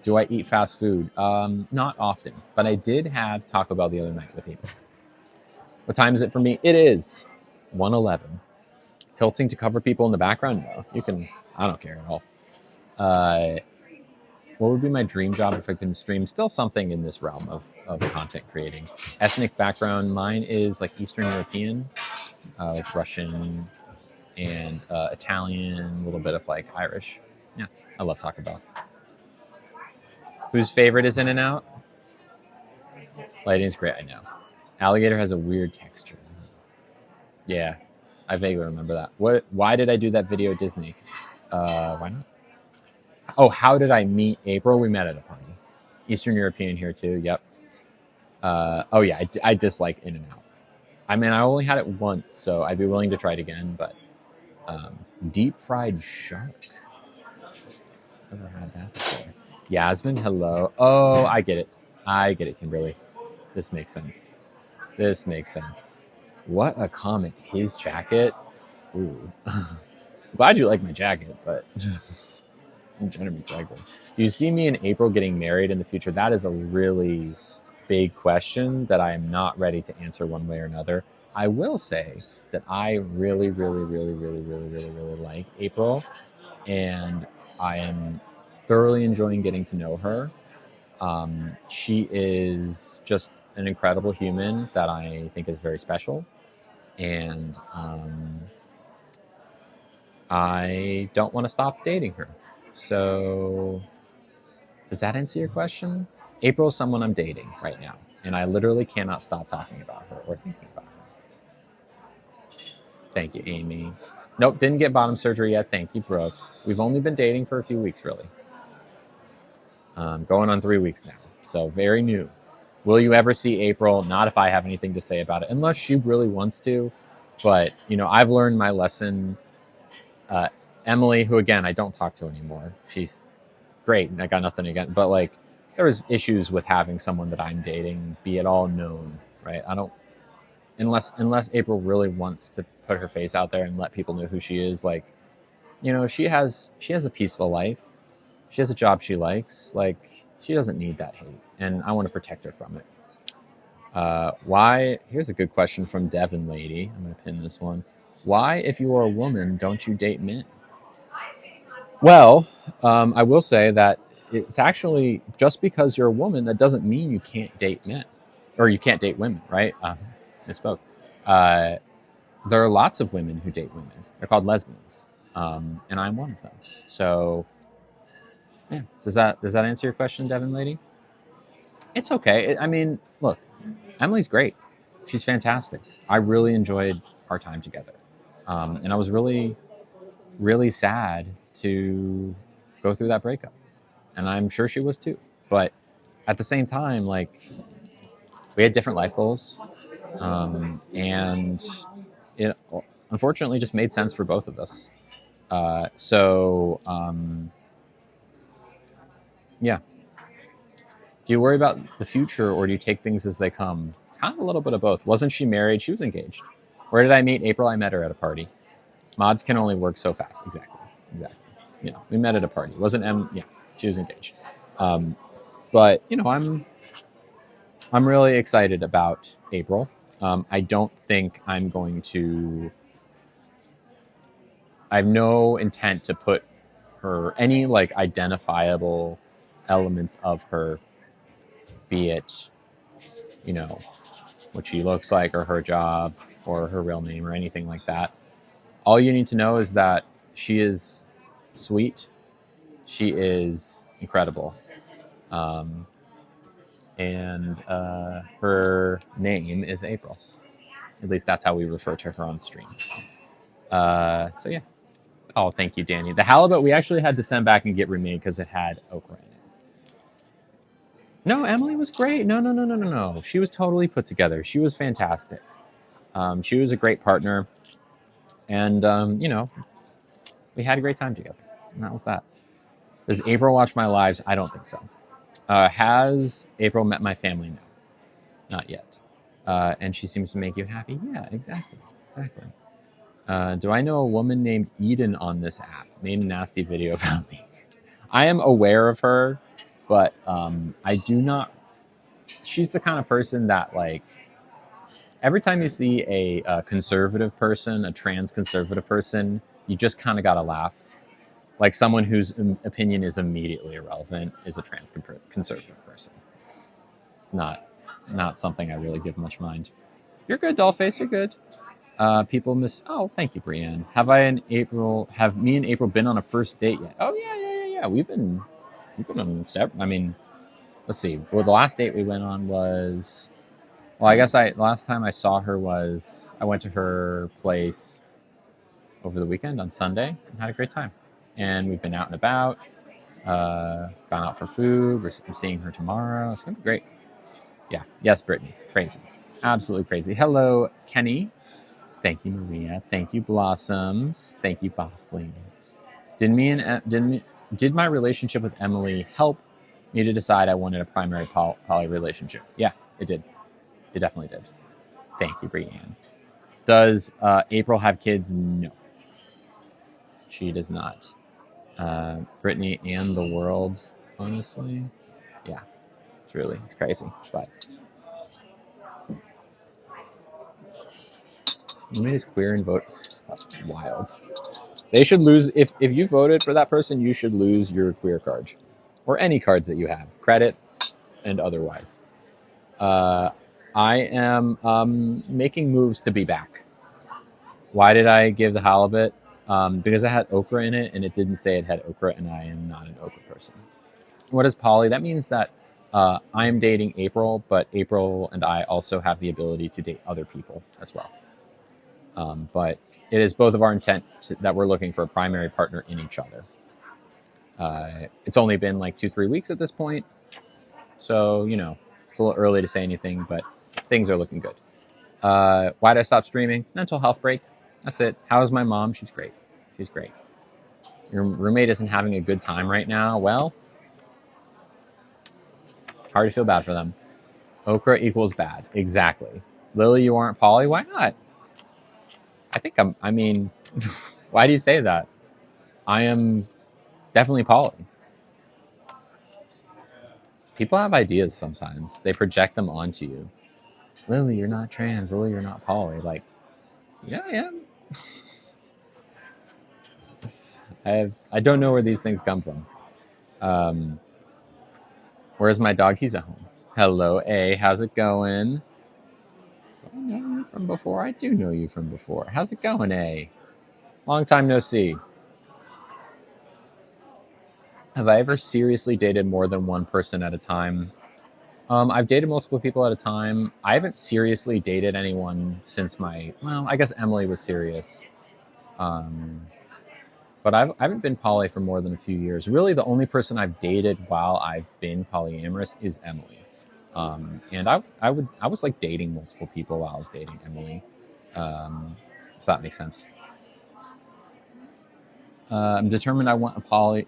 Do I eat fast food? Not often, but I did have Taco Bell the other night with April. What time is it for me? It is 1:11. Tilting to cover people in the background? No, you can. I don't care at all. What would be my dream job if I could stream? Still something in this realm of content creating. Ethnic background, mine is like Eastern European, like Russian and Italian, a little bit of like Irish. Yeah, I love Taco Bell. Whose favorite is In-N-Out? Lighting's great, I know. Alligator has a weird texture. Yeah, I vaguely remember that. Why did I do that video at Disney? Why not? Oh, how did I meet April? We met at a party. Eastern European here too, yep. Oh yeah, I dislike In-N-Out. I mean, I only had it once, so I'd be willing to try it again, but deep fried shark. Interesting. Never had that before. Yasmin, hello. Oh, I get it, Kimberly. This makes sense. What a comment. His jacket. Ooh. Glad you like my jacket, but I'm trying to be attractive. You see me in April getting married in the future? That is a really big question that I am not ready to answer one way or another. I will say that I really like April, and I am thoroughly enjoying getting to know her. She is just an incredible human that I think is very special. And I don't want to stop dating her. So, does that answer your question? April is someone I'm dating right now, and I literally cannot stop talking about her or thinking about her. Thank you, Amy. Nope, didn't get bottom surgery yet. Thank you, Brooke. We've only been dating for a few weeks, really. Going on 3 weeks now, so very new. Will you ever see April? Not if I have anything to say about it, unless she really wants to. But, I've learned my lesson. Emily, who, again, I don't talk to anymore. She's great, and I got nothing against. But, like, there was issues with having someone that I'm dating be at all known, right? I don't, unless April really wants to put her face out there and let people know who she is. Like, she has a peaceful life. She has a job she likes. Like, she doesn't need that hate, and I want to protect her from it. Why? Here's a good question from Devin Lady. I'm going to pin this one. Why, if you are a woman, don't you date men? Well, I will say that it's actually just because you're a woman, that doesn't mean you can't date men, or you can't date women, right? I misspoke. There are lots of women who date women. They're called lesbians, and I'm one of them. So, yeah, does that answer your question, Devin Lady? It's okay. I mean, look, Emily's great. She's fantastic. I really enjoyed our time together, and I was really, really sad to go through that breakup, and I'm sure she was too. But at the same time, like, we had different life goals, and it unfortunately just made sense for both of us. Yeah. Do you worry about the future, or do you take things as they come? Kind of a little bit of both. Wasn't she married? She was engaged. Where did I meet April? I met her at a party. Mods can only work so fast. Exactly. We met at a party. Wasn't Yeah, she was engaged. But I'm really excited about April. I don't think I'm going to. I have no intent to put her any like identifiable elements of her, be it, what she looks like, or her job, or her real name, or anything like that. All you need to know is that she is sweet. She is incredible. And her name is April. At least that's how we refer to her on stream. So, yeah. Oh, thank you, Danny. The halibut we actually had to send back and get remade because it had okra in it. No, Emily was great. No. She was totally put together. She was fantastic. She was a great partner. And, we had a great time together. And that was that. Does April watch my lives? I don't think so. Has April met my family? No. Not yet. And she seems to make you happy? Yeah, exactly. Do I know a woman named Eden on this app? Made a nasty video about me. I am aware of her, but I do not. She's the kind of person that, like, every time you see a conservative person, a trans conservative person, you just kind of gotta laugh. Like, someone whose opinion is immediately irrelevant is a trans conservative person. It's not something I really give much mind. You're good, Dollface. You're good. People miss. Oh, thank you, Brienne. Have me and April been on a first date yet? Oh yeah. We've been on several. I mean, let's see. Well, the last date we went on was. Well, I guess last time I saw her was I went to her place over the weekend on Sunday and had a great time. And we've been out and about, gone out for food. I'm seeing her tomorrow. It's gonna be great. Yeah. Yes, Brittany. Crazy. Absolutely crazy. Hello, Kenny. Thank you, Maria. Thank you, Blossoms. Thank you, Boss Lady. Did my relationship with Emily help me to decide I wanted a primary poly relationship? Yeah, it did. It definitely did. Thank you, Brienne. Does April have kids? No. She does not. Brittany and the world, honestly. Yeah, it's crazy, but. Women is queer and vote. That's wild. They should lose. If you voted for that person, you should lose your queer card. Or any cards that you have. Credit, and otherwise. I am making moves to be back. Why did I give the halibut? Because it had okra in it, and it didn't say it had okra, and I am not an okra person. What is poly? That means that I am dating April, but April and I also have the ability to date other people as well. But it is both of our intent that we're looking for a primary partner in each other. It's only been like 2-3 weeks at this point, so it's a little early to say anything, but things are looking good. Why did I stop streaming? Mental health break. That's it. How is my mom? She's great. She's great. Your roommate isn't having a good time right now. Well, hard to feel bad for them. Okra equals bad. Exactly. Lily, you aren't poly? Why not? I mean, why do you say that? I am definitely poly. People have ideas sometimes. They project them onto you. Lily, you're not trans. Lily, you're not poly. Like, yeah, I am. I don't know where these things come from. Where's my dog? He's at home. Hello, A. How's it going? I know you from before. I do know you from before. How's it going, A? Long time no see. Have I ever seriously dated more than one person at a time? I've dated multiple people at a time. I haven't seriously dated anyone since I guess Emily was serious. But I haven't been poly for more than a few years. Really, the only person I've dated while I've been polyamorous is Emily. And I was like dating multiple people while I was dating Emily, if that makes sense. I'm determined I want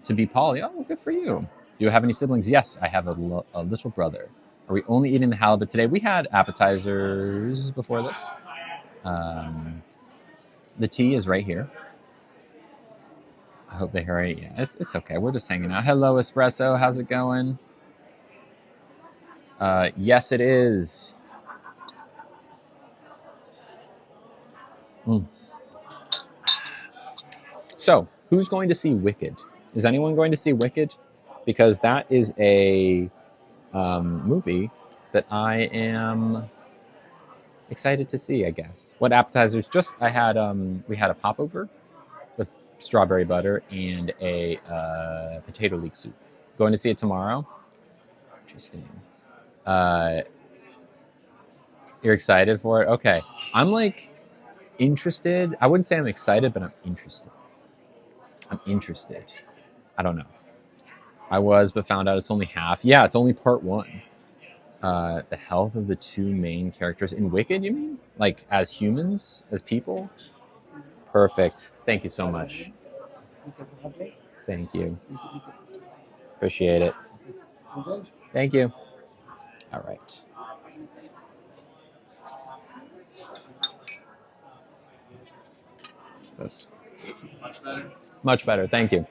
to be poly. Oh, good for you. Do you have any siblings? Yes, I have a little brother. Are we only eating the halibut today? We had appetizers before this. The tea is right here. I hope they hear it. Yeah, it's okay. We're just hanging out. Hello, Espresso. How's it going? Yes, it is. So, who's going to see Wicked? Is anyone going to see Wicked? Because that is a movie that I am excited to see, I guess. What appetizers? We had a popover with strawberry butter and a potato leek soup. Going to see it tomorrow. Interesting. You're excited for it? Okay. I'm like interested. I wouldn't say I'm excited, but I'm interested. I don't know. I was, but found out it's only half. Yeah, it's only part one. The health of the two main characters in Wicked, you mean? Like as humans, as people? Perfect. Thank you so much. Thank you. Appreciate it. Thank you. All right. What's this? Much better. Much better. Thank you.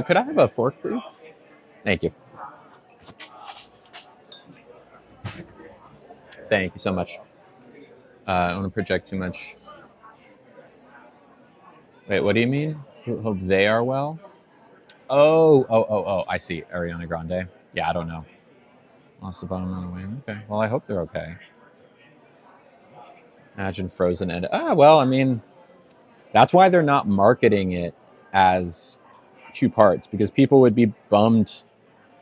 Could I have a fork, please? Thank you. Thank you so much. I don't want to project too much. Wait, what do you mean? Hope they are well? Oh, I see. Ariana Grande. Yeah, I don't know. Lost the bottom of the way. Okay. Well, I hope they're okay. Imagine Frozen and well, I mean, that's why they're not marketing it as 2 parts, because people would be bummed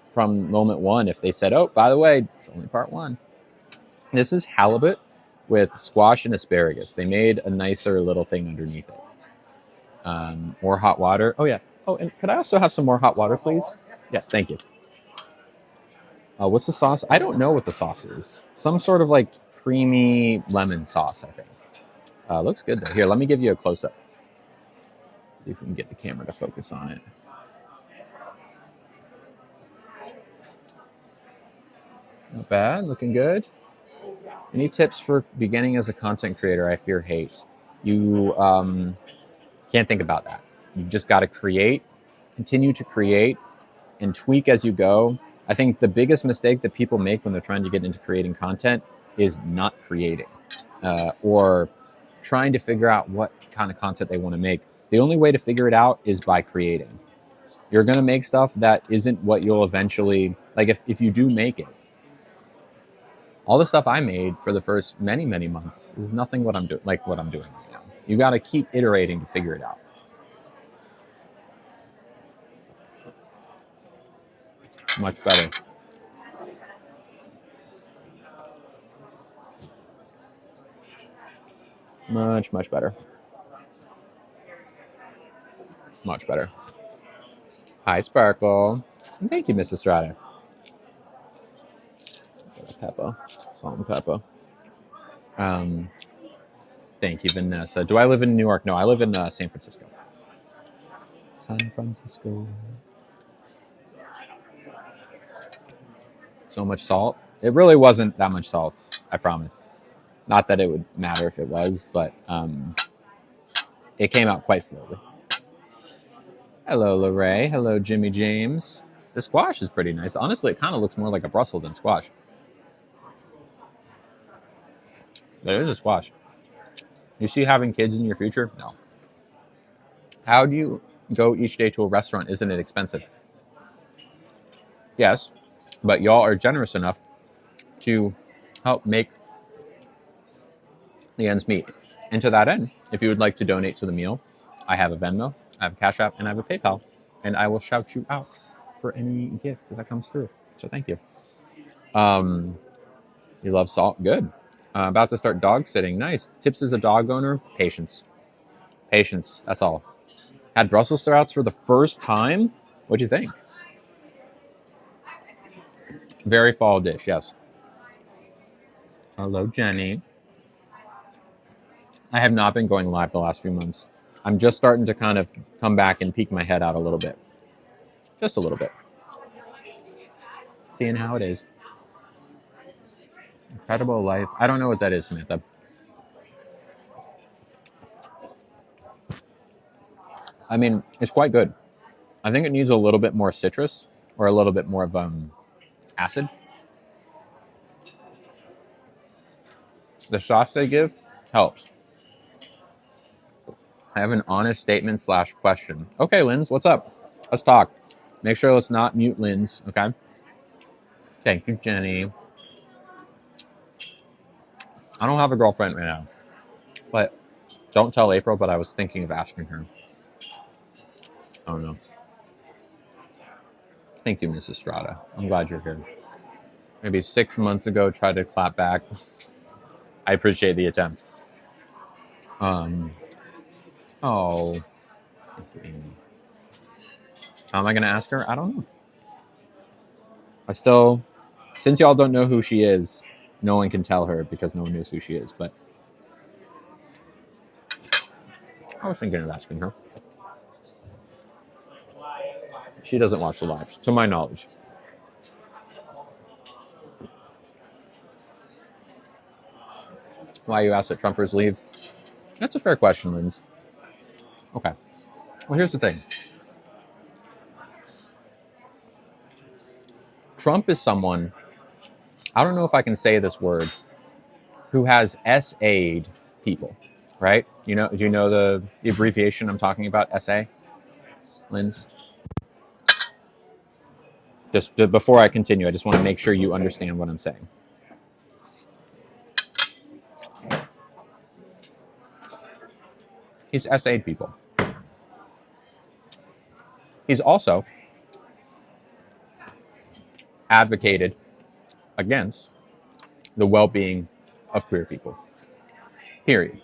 from moment one if they said, oh, by the way, it's only part 1. This is halibut with squash and asparagus. They made a nicer little thing underneath it. More hot water. Oh, yeah. Oh, and could I also have some more hot water, please? Yes, thank you. What's the sauce? I don't know what the sauce is. Some sort of like creamy lemon sauce, I think. Looks good though. Here, let me give you a close-up. See if we can get the camera to focus on it. Not bad, looking good. Any tips for beginning as a content creator? I fear hate. You can't think about that. You just got to create, continue to create, and tweak as you go. I think the biggest mistake that people make when they're trying to get into creating content is not creating or trying to figure out what kind of content they want to make. The only way to figure it out is by creating. You're going to make stuff that isn't what you'll eventually, like if you do make it. All the stuff I made for the first many, many months is nothing what I'm doing, like what I'm doing right now. You got to keep iterating to figure it out. Much better. Much, much better. Much better. Hi, Sparkle. And thank you, Miss Estrada. Peppa. Salt and pepper. Thank you, Vanessa. Do I live in New York? No, I live in San Francisco. San Francisco. So much salt. It really wasn't that much salt, I promise. Not that it would matter if it was, but it came out quite slowly. Hello, Lorraine. Hello, Jimmy James. The squash is pretty nice. Honestly, it kind of looks more like a Brussels than squash. There is a squash. You see having kids in your future? No. How do you go each day to a restaurant? Isn't it expensive? Yes, but y'all are generous enough to help make the ends meet. And to that end, if you would like to donate to the meal, I have a Venmo, I have a Cash App, and I have a PayPal. And I will shout you out for any gift that comes through. So thank you. You love salt? Good. About to start dog sitting. Nice. Tips as a dog owner? Patience. Patience. That's all. Had Brussels sprouts for the first time? What'd you think? Very fall dish, yes. Hello, Jenny. I have not been going live the last few months. I'm just starting to kind of come back and peek my head out a little bit. Just a little bit. Seeing how it is. Incredible Life. I don't know what that is, Samantha. I mean, it's quite good. I think it needs a little bit more citrus or a little bit more of acid. The sauce they give helps. I have an honest statement / question. Okay, Linz, what's up? Let's talk. Make sure let's not mute Linz, okay? Thank you, Jenny. I don't have a girlfriend right now, but don't tell April, but I was thinking of asking her. I don't know. Thank you, Miss Estrada. I'm glad you're here. Maybe 6 months ago, tried to clap back. I appreciate the attempt. Oh. How am I going to ask her? I don't know. Since y'all don't know who she is, no one can tell her because no one knows who she is, but I was thinking of asking her. She doesn't watch the lives, to my knowledge. Why you asked that Trumpers leave? That's a fair question, Linz. Okay. Well, here's the thing. Trump is someone, I don't know if I can say this word, who has SA'd people, right? Do you know the abbreviation I'm talking about, SA, Linz? Just before I continue, I just want to make sure you understand what I'm saying. He's SA'd people. He's also advocated against the well-being of queer people. Period.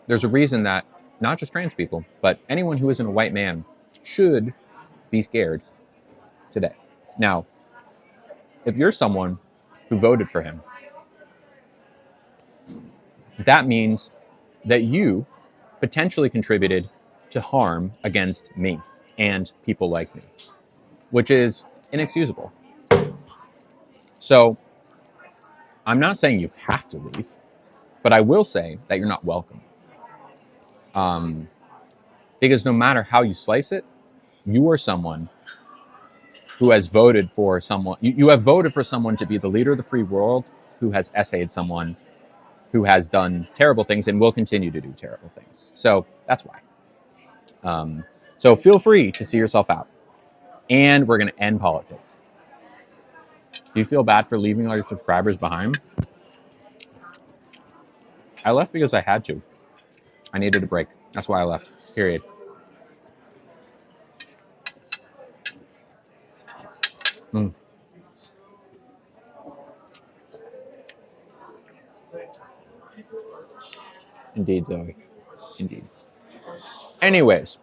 There's a reason that not just trans people, but anyone who isn't a white man should be scared today. Now, if you're someone who voted for him, that means that you potentially contributed to harm against me and people like me, which is inexcusable. So I'm not saying you have to leave, but I will say that you're not welcome. Because no matter how you slice it, you are someone who has voted for someone. You have voted for someone to be the leader of the free world who has essayed someone who has done terrible things and will continue to do terrible things. So that's why. So feel free to see yourself out. And we're going to end politics. Do you feel bad for leaving all your subscribers behind? I left because I had to. I needed a break. That's why I left. Period. Mm. Indeed, Zoe. Indeed. Anyways,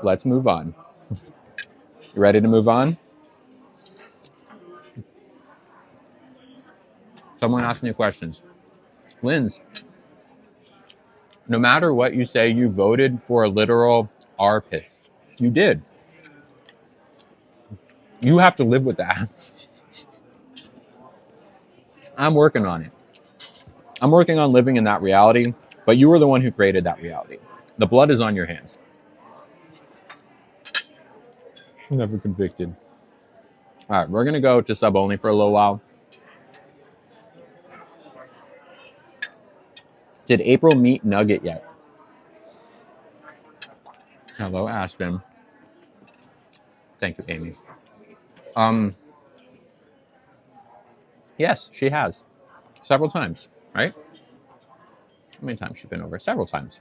let's move on. You ready to move on? Someone asked me questions. Linz, no matter what you say, you voted for a literal ARPist. You did. You have to live with that. I'm working on it. I'm working on living in that reality, but you were the one who created that reality. The blood is on your hands. Never convicted. All right, we're going to go to sub only for a little while. Did April meet Nugget yet? Hello, Aspen. Thank you, Amy. Yes, she has. Several times, right? How many times she's been over? Several times.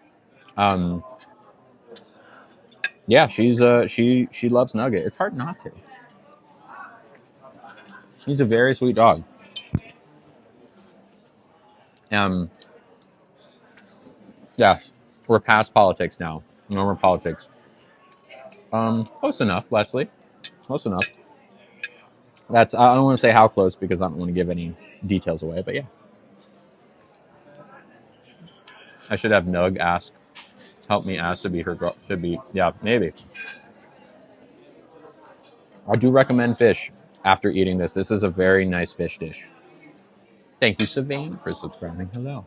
Yeah, she's she loves Nugget. It's hard not to. He's a very sweet dog. Yes, we're past politics now. No more politics. Close enough, Leslie. Close enough. That's I don't want to say how close because I don't want to give any details away, but yeah. I should have Nug help me ask to be her girl. Should be, yeah, maybe. I do recommend fish after eating this. This is a very nice fish dish. Thank you, Savane, for subscribing. Hello.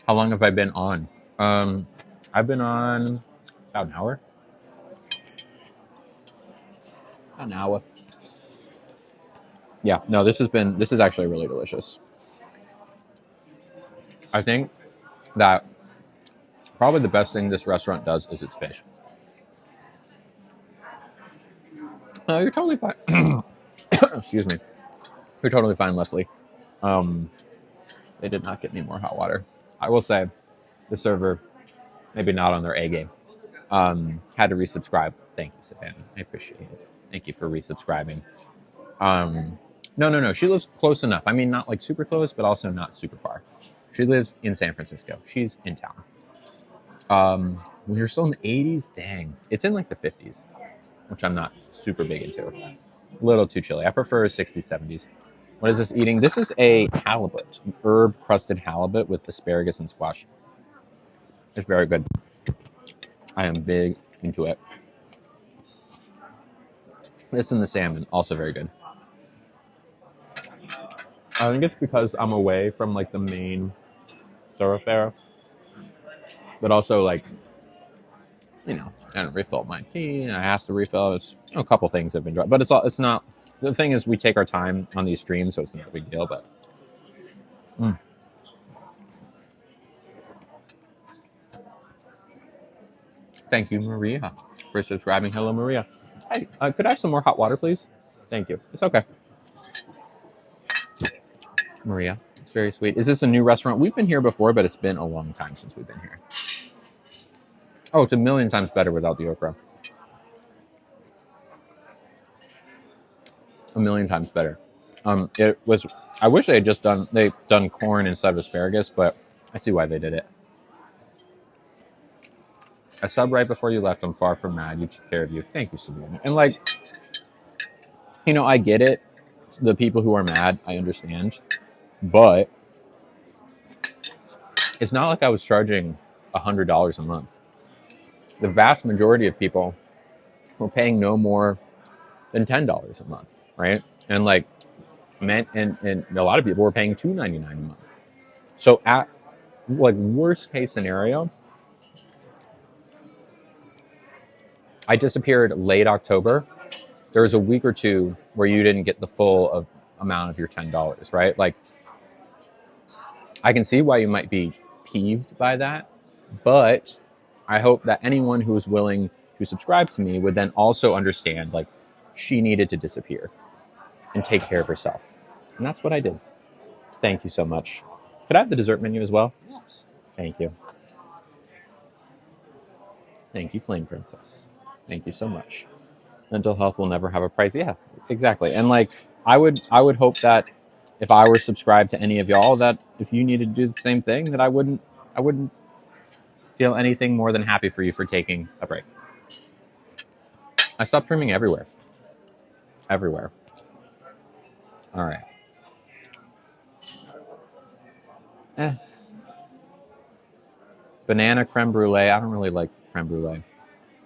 How long have I been on? I've been on about an hour. About an hour. Yeah, no, this is actually really delicious. I think that probably the best thing this restaurant does is its fish. Oh, you're totally fine. Excuse me. You're totally fine, Leslie. They did not get me more hot water. I will say the server, maybe not on their A game, had to resubscribe. Thank you, Savannah. I appreciate it. Thank you for resubscribing. No. She lives close enough. I mean, not like super close, but also not super far. She lives in San Francisco. She's in town. When you're still in the 80s, dang. It's in like the 50s, which I'm not super big into. A little too chilly. I prefer 60s, 70s. What is this eating? This is a halibut, herb-crusted halibut with asparagus and squash. It's very good. I am big into it. This and the salmon, also very good. I think it's because I'm away from like the main thoroughfare, but also like, you know, I didn't refill my tea. I asked to refill. It's a couple things have been dry, but it's not. The thing is, we take our time on these streams, so it's not a big deal. But thank you, Maria, for subscribing. Hello, Maria. Hey, could I have some more hot water, please? Thank you. It's okay. Maria, it's very sweet. Is this a new restaurant? We've been here before, but it's been a long time since we've been here. Oh, it's a million times better without the okra. A million times better. It was. I wish they had done corn instead of asparagus, but I see why they did it. I subbed right before you left. I'm far from mad. You took care of you. Thank you, Sabrina. And like, you know, I get it. The people who are mad, I understand, but it's not like I was charging $100 a month. The vast majority of people were paying no more than $10 a month, right? And like, and a lot of people were paying $2.99 a month. So at like worst case scenario, I disappeared late October. There was a week or two where you didn't get the full amount of your $10, right? Like, I can see why you might be peeved by that, but I hope that anyone who is willing to subscribe to me would then also understand, like, she needed to disappear and take care of herself. And that's what I did. Thank you so much. Could I have the dessert menu as well? Yes. Thank you. Thank you, Flame Princess. Thank you so much. Mental health will never have a price. Yeah, exactly. And like, I would hope that if I were subscribed to any of y'all, that if you needed to do the same thing, that I wouldn't feel anything more than happy for you for taking a break. I stopped streaming everywhere. Everywhere. All right. Banana creme brulee. I don't really like creme brulee.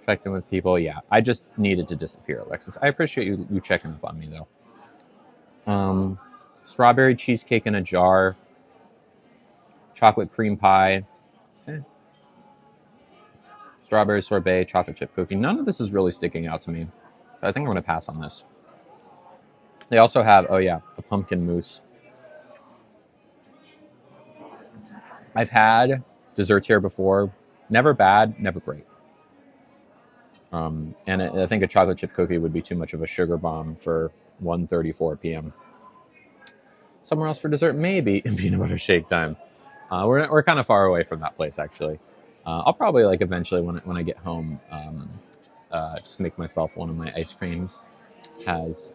Affecting with people. Yeah, I just needed to disappear, Alexis. I appreciate you checking up on me, though. Strawberry cheesecake in a jar. Chocolate cream pie. Strawberry sorbet, chocolate chip cookie. None of this is really sticking out to me. I think I'm going to pass on this. They also have, oh yeah, a pumpkin mousse. I've had desserts here before. Never bad, never great. And I think a chocolate chip cookie would be too much of a sugar bomb for 1:34 p.m. Somewhere else for dessert, maybe peanut butter shake time. We're kind of far away from that place, actually. I'll probably like eventually when I get home, just make myself one of my ice creams. Has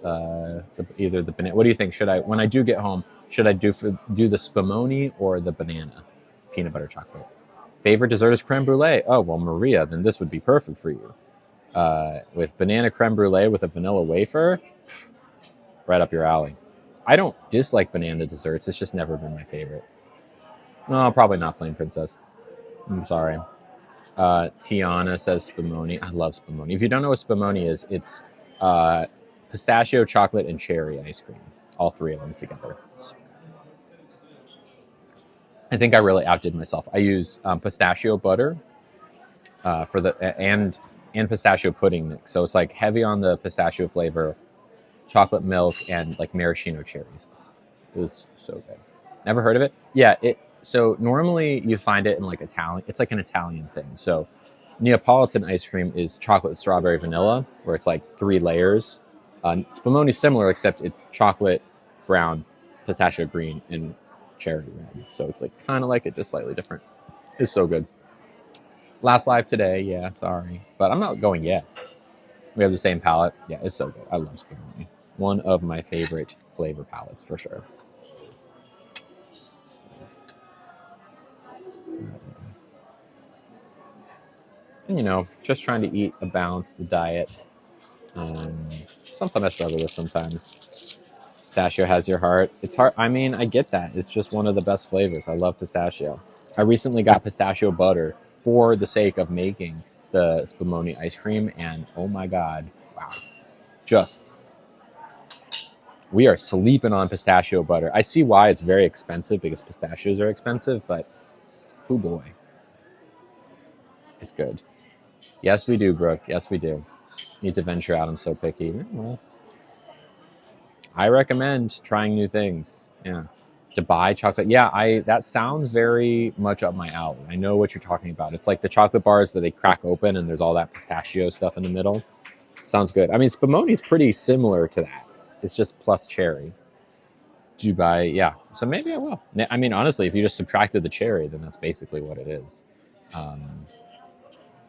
either the banana. What do you think? Should I, when I do get home, should I do the spumoni or the banana peanut butter chocolate? Favorite dessert is creme brulee. Oh well, Maria, then this would be perfect for you. With banana creme brulee with a vanilla wafer, right up your alley. I don't dislike banana desserts. It's just never been my favorite. No, probably not Flame Princess. I'm sorry. Tiana says spumoni. I love spumoni. If you don't know what spumoni is, it's pistachio, chocolate, and cherry ice cream. All three of them together. I think I really outdid myself. I use pistachio butter for the and pistachio pudding mix. So it's like heavy on the pistachio flavor, chocolate milk, and like maraschino cherries. It was so good. Never heard of it? Yeah. So normally you find it in like Italian. It's like an Italian thing. So Neapolitan ice cream is chocolate, strawberry, vanilla, where it's like 3 layers. Spumoni similar, except it's chocolate, brown, pistachio green, and cherry red. So it's like kind of like it, just slightly different. It's so good. Last live today, yeah, sorry. But I'm not going yet. We have the same palette. Yeah, it's so good. I love spumoni. One of my favorite flavor palettes for sure. And, you know, just trying to eat a balanced diet. Something I struggle with sometimes. Pistachio has your heart. It's hard. I mean, I get that. It's just one of the best flavors. I love pistachio. I recently got pistachio butter for the sake of making the spumoni ice cream. And oh my God, wow. We are sleeping on pistachio butter. I see why it's very expensive because pistachios are expensive, but oh boy. It's good. Yes, we do, Brooke. Yes, we do. Need to venture out. I'm so picky. Well, I recommend trying new things. Yeah. To buy chocolate. Yeah, that sounds very much up my alley. I know what you're talking about. It's like the chocolate bars that they crack open and there's all that pistachio stuff in the middle. Sounds good. I mean, spumoni is pretty similar to that. It's just plus cherry. Dubai, yeah. So maybe I will. I mean, honestly, if you just subtracted the cherry, then that's basically what it is.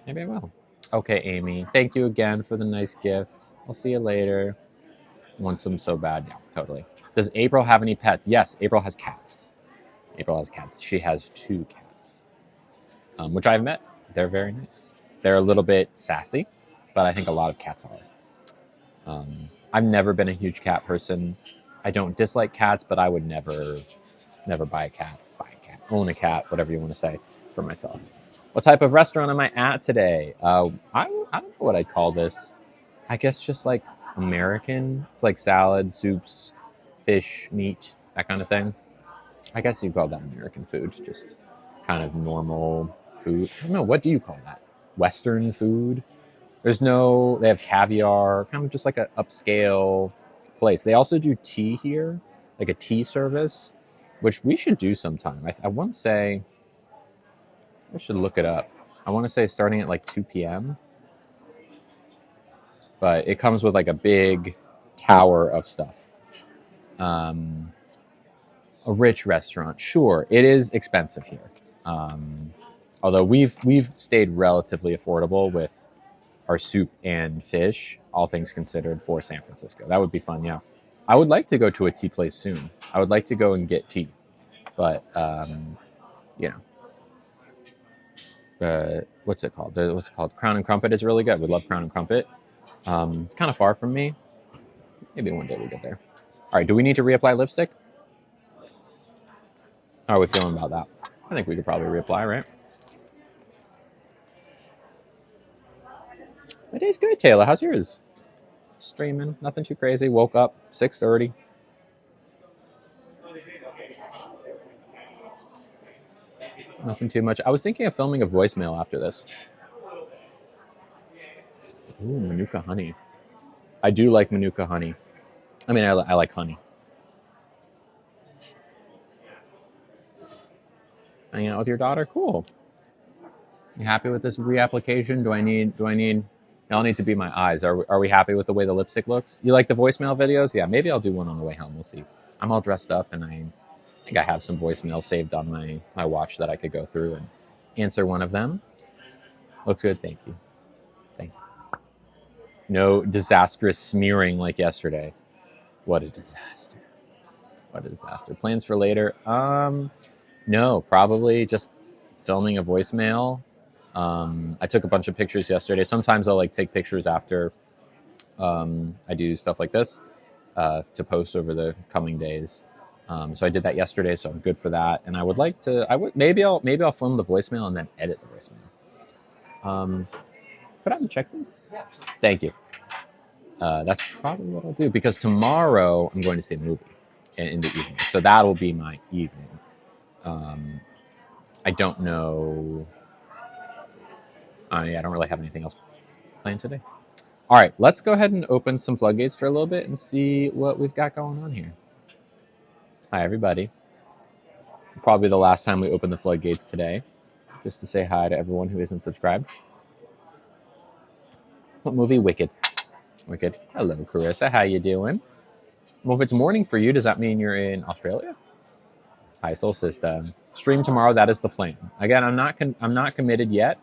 Maybe I will. Okay, Amy. Thank you again for the nice gift. I'll see you later. Want some so bad? Yeah, totally. Does April have any pets? Yes, April has cats. April has cats. She has 2 cats, which I've met. They're very nice. They're a little bit sassy, but I think a lot of cats are. I've never been a huge cat person. I don't dislike cats, but I would never buy a cat, own a cat, whatever you want to say, for myself. What type of restaurant am I at today? I don't know what I'd call this. I guess just like American. It's like salads, soups, fish, meat, that kind of thing. I guess you call that American food, just kind of normal food. I don't know, what do you call that? Western food? They have caviar, kind of just like an upscale place. They also do tea here, like a tea service, which we should do sometime. I want to say, I should look it up. I want to say starting at like 2 p.m. But it comes with like a big tower of stuff. A rich restaurant, sure, it is expensive here. Although we've stayed relatively affordable with our soup and fish, all things considered, for San Francisco. That would be fun, yeah. I would like to go to a tea place soon. I would like to go and get tea, but you know, what's it called? What's it called? Crown and Crumpet is really good. We love Crown and Crumpet. It's kind of far from me. Maybe one day we'll get there. All right, do we need to reapply lipstick? How are we feeling about that? I think we could probably reapply, right? My day's good, Taylor. How's yours? Streaming, nothing too crazy. Woke up 6:30. Nothing too much. I was thinking of filming a voicemail after this. Ooh, Manuka honey. I do like Manuka honey. I mean, I like honey. Hanging out with your daughter, cool. You happy with this reapplication? Do I need? Y'all need to be my eyes. Are we happy with the way the lipstick looks? You like the voicemail videos? Yeah, maybe I'll do one on the way home. We'll see. I'm all dressed up, and I think I have some voicemails saved on my watch that I could go through and answer one of them. Looks good. Thank you. Thank you. No disastrous smearing like yesterday. What a disaster. What a disaster. Plans for later? No, probably just filming a voicemail. I took a bunch of pictures yesterday. Sometimes I'll like take pictures after I do stuff like this to post over the coming days. So I did that yesterday, so I'm good for that. And I would like to. Maybe I'll film the voicemail and then edit the voicemail. Put out the checklist. Yeah. Thank you. That's probably what I'll do because tomorrow I'm going to see a movie in the evening, so that'll be my evening. I don't know. I don't really have anything else planned today. All right, let's go ahead and open some floodgates for a little bit and see what we've got going on here. Hi, everybody. Probably the last time we open the floodgates today, just to say hi to everyone who isn't subscribed. What movie? Wicked. Wicked. Hello, Carissa. How you doing? Well, if it's morning for you, does that mean you're in Australia? Hi, Soul System. Stream tomorrow. That is the plan. Again, I'm not committed yet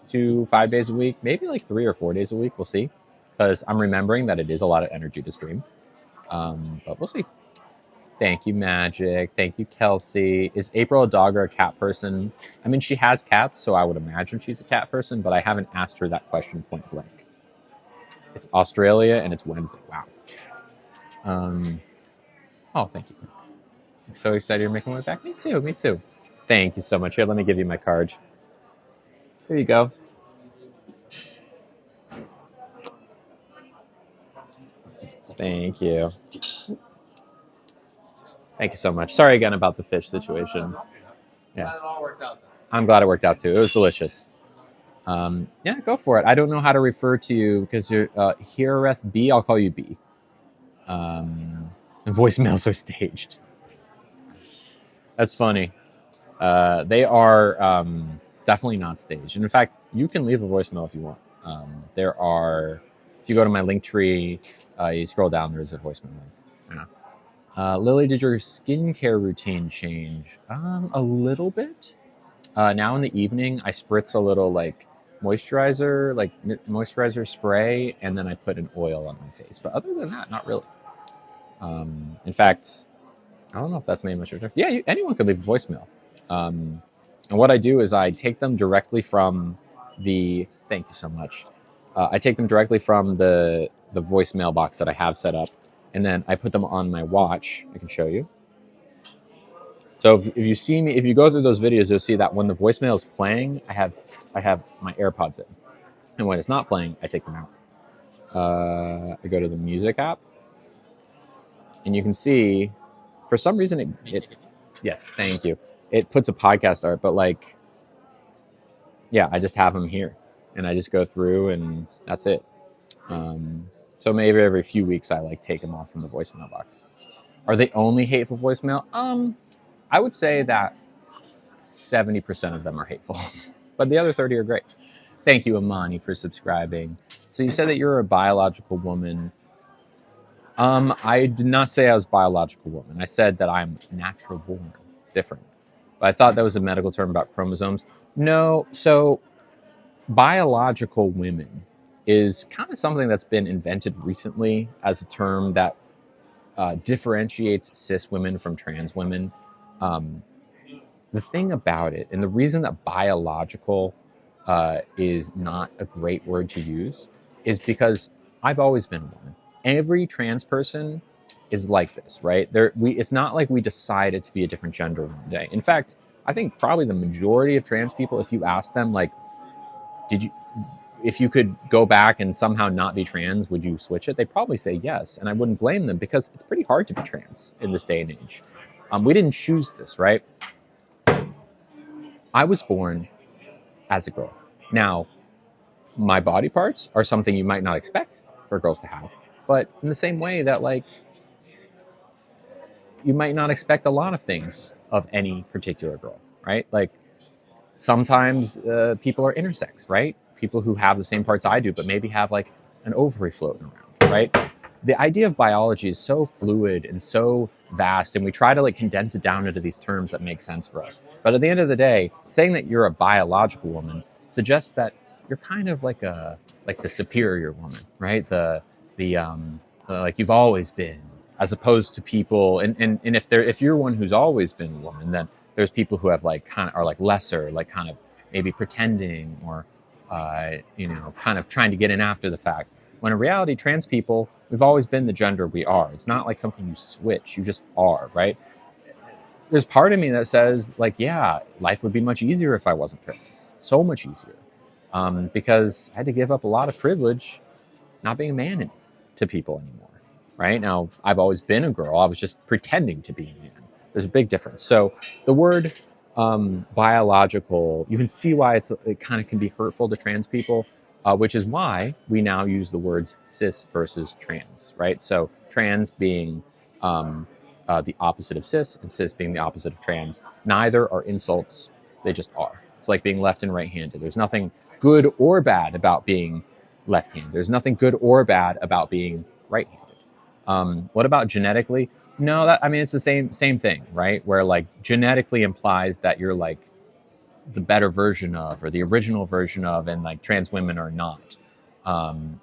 to 5 days a week. Maybe like 3 or 4 days a week. We'll see. Because I'm remembering that it is a lot of energy to stream. But we'll see. Thank you, Magic. Thank you, Kelsey. Is April a dog or a cat person? I mean, she has cats, so I would imagine she's a cat person, but I haven't asked her that question point blank. It's Australia and it's Wednesday. Wow. Oh, thank you. I'm so excited you're making my way back. Me too. Me too. Thank you so much. Here, let me give you my card. Here you go. Thank you. Thank you so much. Sorry again about the fish situation. Yeah. Glad it all worked out. I'm glad it worked out too. It was delicious. Yeah, go for it. I don't know how to refer to you because you're Hireth B. I'll call you B. Voicemails are staged. That's funny. They are definitely not staged. And in fact, you can leave a voicemail if you want. There are, if you go to my link tree, you scroll down, there's a voicemail link. Yeah. Lily, did your skincare routine change? A little bit. Now in the evening, I spritz a little like moisturizer spray, and then I put an oil on my face. But other than that, not really. In fact, I don't know if that's made much of a difference. Yeah, anyone could leave a voicemail. And what I do is I take them directly from the. Thank you so much. I take them directly from the voicemail box that I have set up, and then I put them on my watch. I can show you. So if you see me, if you go through those videos, you'll see that when the voicemail is playing, I have my AirPods in, and when it's not playing, I take them out. I go to the music app, and you can see, for some reason, it yes, thank you. It puts a podcast art, but like, yeah, I just have them here, and I just go through, and that's it. So maybe every few weeks, I like take them off from the voicemail box. Are they only hateful voicemail? I would say that 70% of them are hateful. but the other 30 are great. Thank you, Amani, for subscribing. So you said that you're a biological woman. I did not say I was a biological woman. I said that I'm natural born, different. But I thought that was a medical term about chromosomes. No, so biological women is kind of something that's been invented recently as a term that differentiates cis women from trans women. The thing about it, and the reason that biological is not a great word to use, is because I've always been a woman. Every trans person is like this, right? It's not like we decided to be a different gender one day. In fact, I think probably the majority of trans people, if you ask them, like, if you could go back and somehow not be trans, would you switch it? They'd probably say yes, and I wouldn't blame them because it's pretty hard to be trans in this day and age. We didn't choose this, right? I was born as a girl. Now, my body parts are something you might not expect for girls to have, but in the same way that, like, you might not expect a lot of things of any particular girl, right? Like, sometimes people are intersex, right? People who have the same parts I do, but maybe have like an ovary floating around, right? The idea of biology is so fluid and so vast, and we try to like condense it down into these terms that make sense for us. But at the end of the day, saying that you're a biological woman suggests that you're kind of like the superior woman, right? The like you've always been, as opposed to people, and if you're one who's always been a woman, then there's people who have like kind of are like lesser, like kind of maybe pretending or kind of trying to get in after the fact. When in reality, trans people, we've always been the gender we are. It's not like something you switch, you just are, right? There's part of me that says, like, yeah, life would be much easier if I wasn't trans. So much easier. Because I had to give up a lot of privilege not being a man to people anymore, right? Now, I've always been a girl. I was just pretending to be a man. There's a big difference. So the word biological, you can see why it kind of can be hurtful to trans people, which is why we now use the words cis versus trans, right? So trans being the opposite of cis, and cis being the opposite of trans. Neither are insults, they just are. It's like being left and right-handed. There's nothing good or bad about being left-handed. There's nothing good or bad about being right-handed. What about genetically? No, it's the same thing, right? Where like genetically implies that you're like the better version of, or the original version of, and like trans women are not.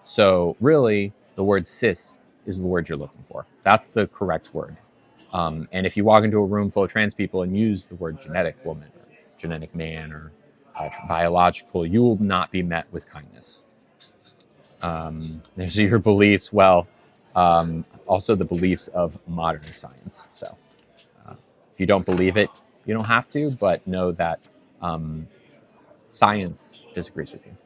So really, the word cis is the word you're looking for. That's the correct word. And if you walk into a room full of trans people and use the word genetic woman, or genetic man, or biological, you will not be met with kindness. These are your beliefs. Well, also the beliefs of modern science. So if you don't believe it, you don't have to, but know that science disagrees with you.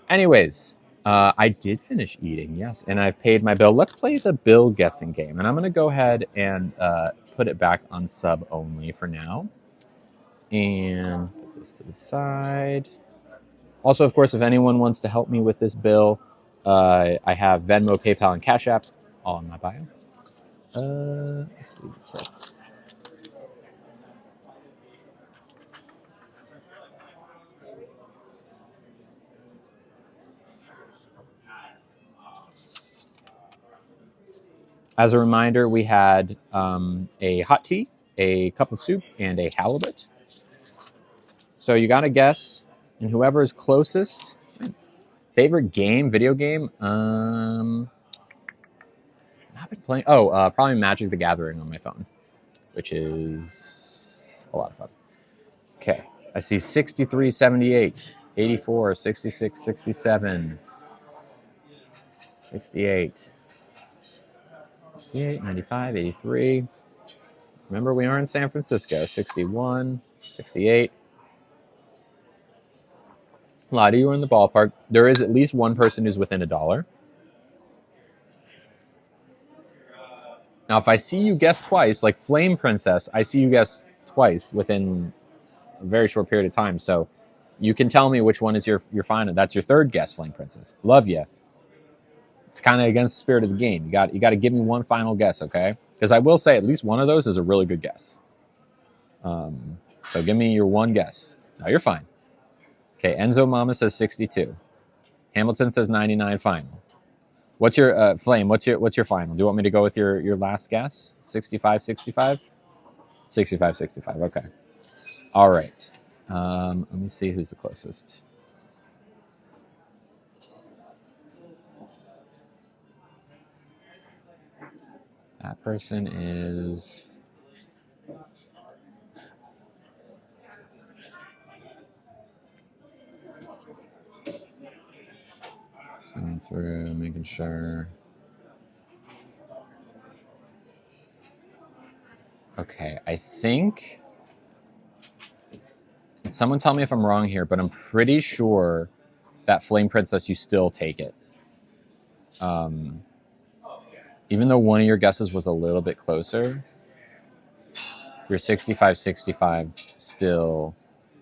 Anyways, I did finish eating, yes, and I've paid my bill. Let's play the bill guessing game, and I'm going to go ahead and put it back on sub only for now. And put this to the side. Also, of course, if anyone wants to help me with this bill, I have Venmo, PayPal, and Cash App all in my bio. Let's leave it up. As a reminder, we had a hot tea, a cup of soup, and a halibut. So you got to guess, and whoever is closest wins. Favorite game, video game? I've been playing. Probably Magic the Gathering on my phone, which is a lot of fun. Okay, I see 63, 78, 84, 66, 67, 68, 68, 95, 83. Remember, we are in San Francisco. 61, 68. A lot of you are in the ballpark. There is at least one person who's within $1. Now, if I see you guess twice, like Flame Princess, I see you guess twice within a very short period of time. So you can tell me which one is your final. That's your third guess, Flame Princess. Love you. It's kind of against the spirit of the game. You got to give me one final guess, okay? Because I will say at least one of those is a really good guess. So give me your one guess. No, you're fine. Okay, Enzo Mama says 62. Hamilton says 99 final. What's your Flame? What's your final? Do you want me to go with your last guess? 65, 65? 65, 65. Okay. All right. Let me see who's the closest. That person is... Going through, making sure. Okay, I think... Someone tell me if I'm wrong here, but I'm pretty sure that Flame Princess, you still take it. Even though one of your guesses was a little bit closer, your 65-65 still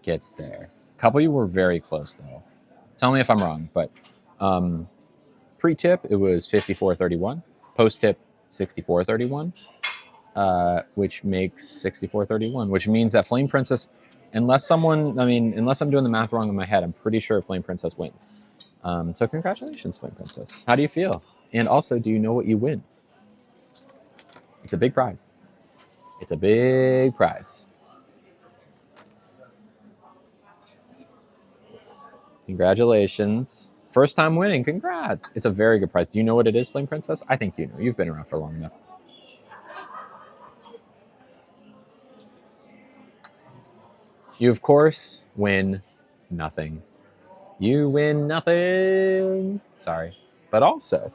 gets there. A couple of you were very close, though. Tell me if I'm wrong, but pre-tip, it was 54-31. Post-tip, 64-31, which makes 64-31, which means that Flame Princess, unless I'm doing the math wrong in my head, I'm pretty sure Flame Princess wins. So congratulations, Flame Princess. How do you feel? And also, do you know what you win? It's a big prize. It's a big prize. Congratulations. First time winning. Congrats. It's a very good prize. Do you know what it is, Flame Princess? I think you know. You've been around for long enough. You, of course, win nothing. You win nothing. Sorry. But also,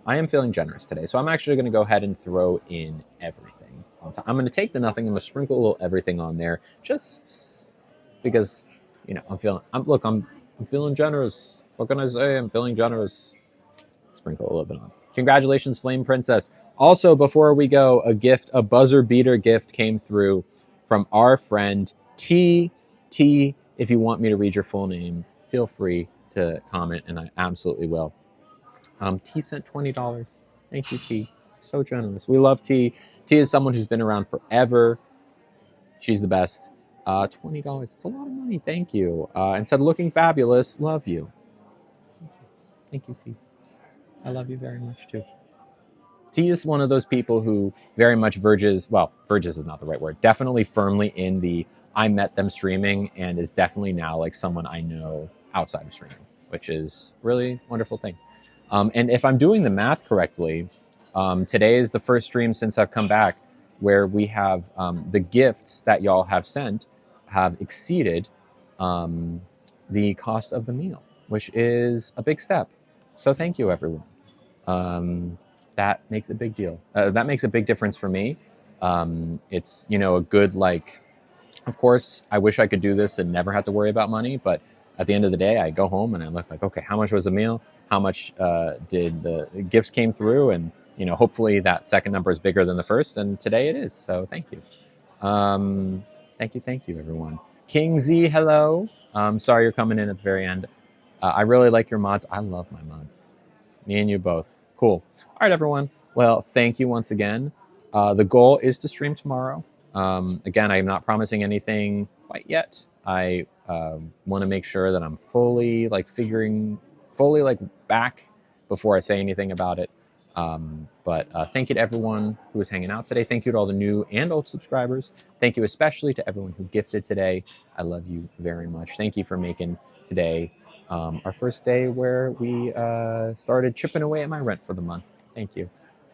I am feeling generous today. So I'm actually going to go ahead and throw in everything. I'm going to take the nothing. I'm going to sprinkle a little everything on there just because, you know, I'm feeling generous. What can I say? I'm feeling generous. Sprinkle a little bit on. Congratulations, Flame Princess. Also, before we go, a buzzer beater gift came through from our friend T. If you want me to read your full name, feel free to comment, and I absolutely will. T sent $20. Thank you, T. So generous. We love T. T is someone who's been around forever. She's the best. $20. It's a lot of money. Thank you. And said, looking fabulous. Love you. Thank you, T. I love you very much, too. T is one of those people who very much verges is not the right word, definitely firmly in the I met them streaming, and is definitely now like someone I know outside of streaming, which is really a wonderful thing. And if I'm doing the math correctly, today is the first stream since I've come back where we have the gifts that y'all have sent have exceeded the cost of the meal, which is a big step. So thank you, everyone. That makes a big deal. That makes a big difference for me. It's, you know, a good, like, of course, I wish I could do this and never have to worry about money. But at the end of the day, I go home and I look like, okay, how much was a meal? How much did the gifts came through? And, you know, hopefully that second number is bigger than the first. And today it is. So thank you. Thank you, everyone. King Z, hello. Sorry you're coming in at the very end. I really like your mods. I love my mods. Me and you both. Cool. All right, everyone. Well, thank you once again. The goal is to stream tomorrow. Again, I am not promising anything quite yet. I want to make sure that I'm fully back before I say anything about it. But thank you to everyone who was hanging out today. Thank you to all the new and old subscribers. Thank you especially to everyone who gifted today. I love you very much. Thank you for making today our first day where we started chipping away at my rent for the month. Thank you.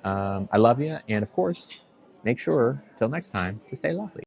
I love you. And of course, make sure, till next time, to stay lovely.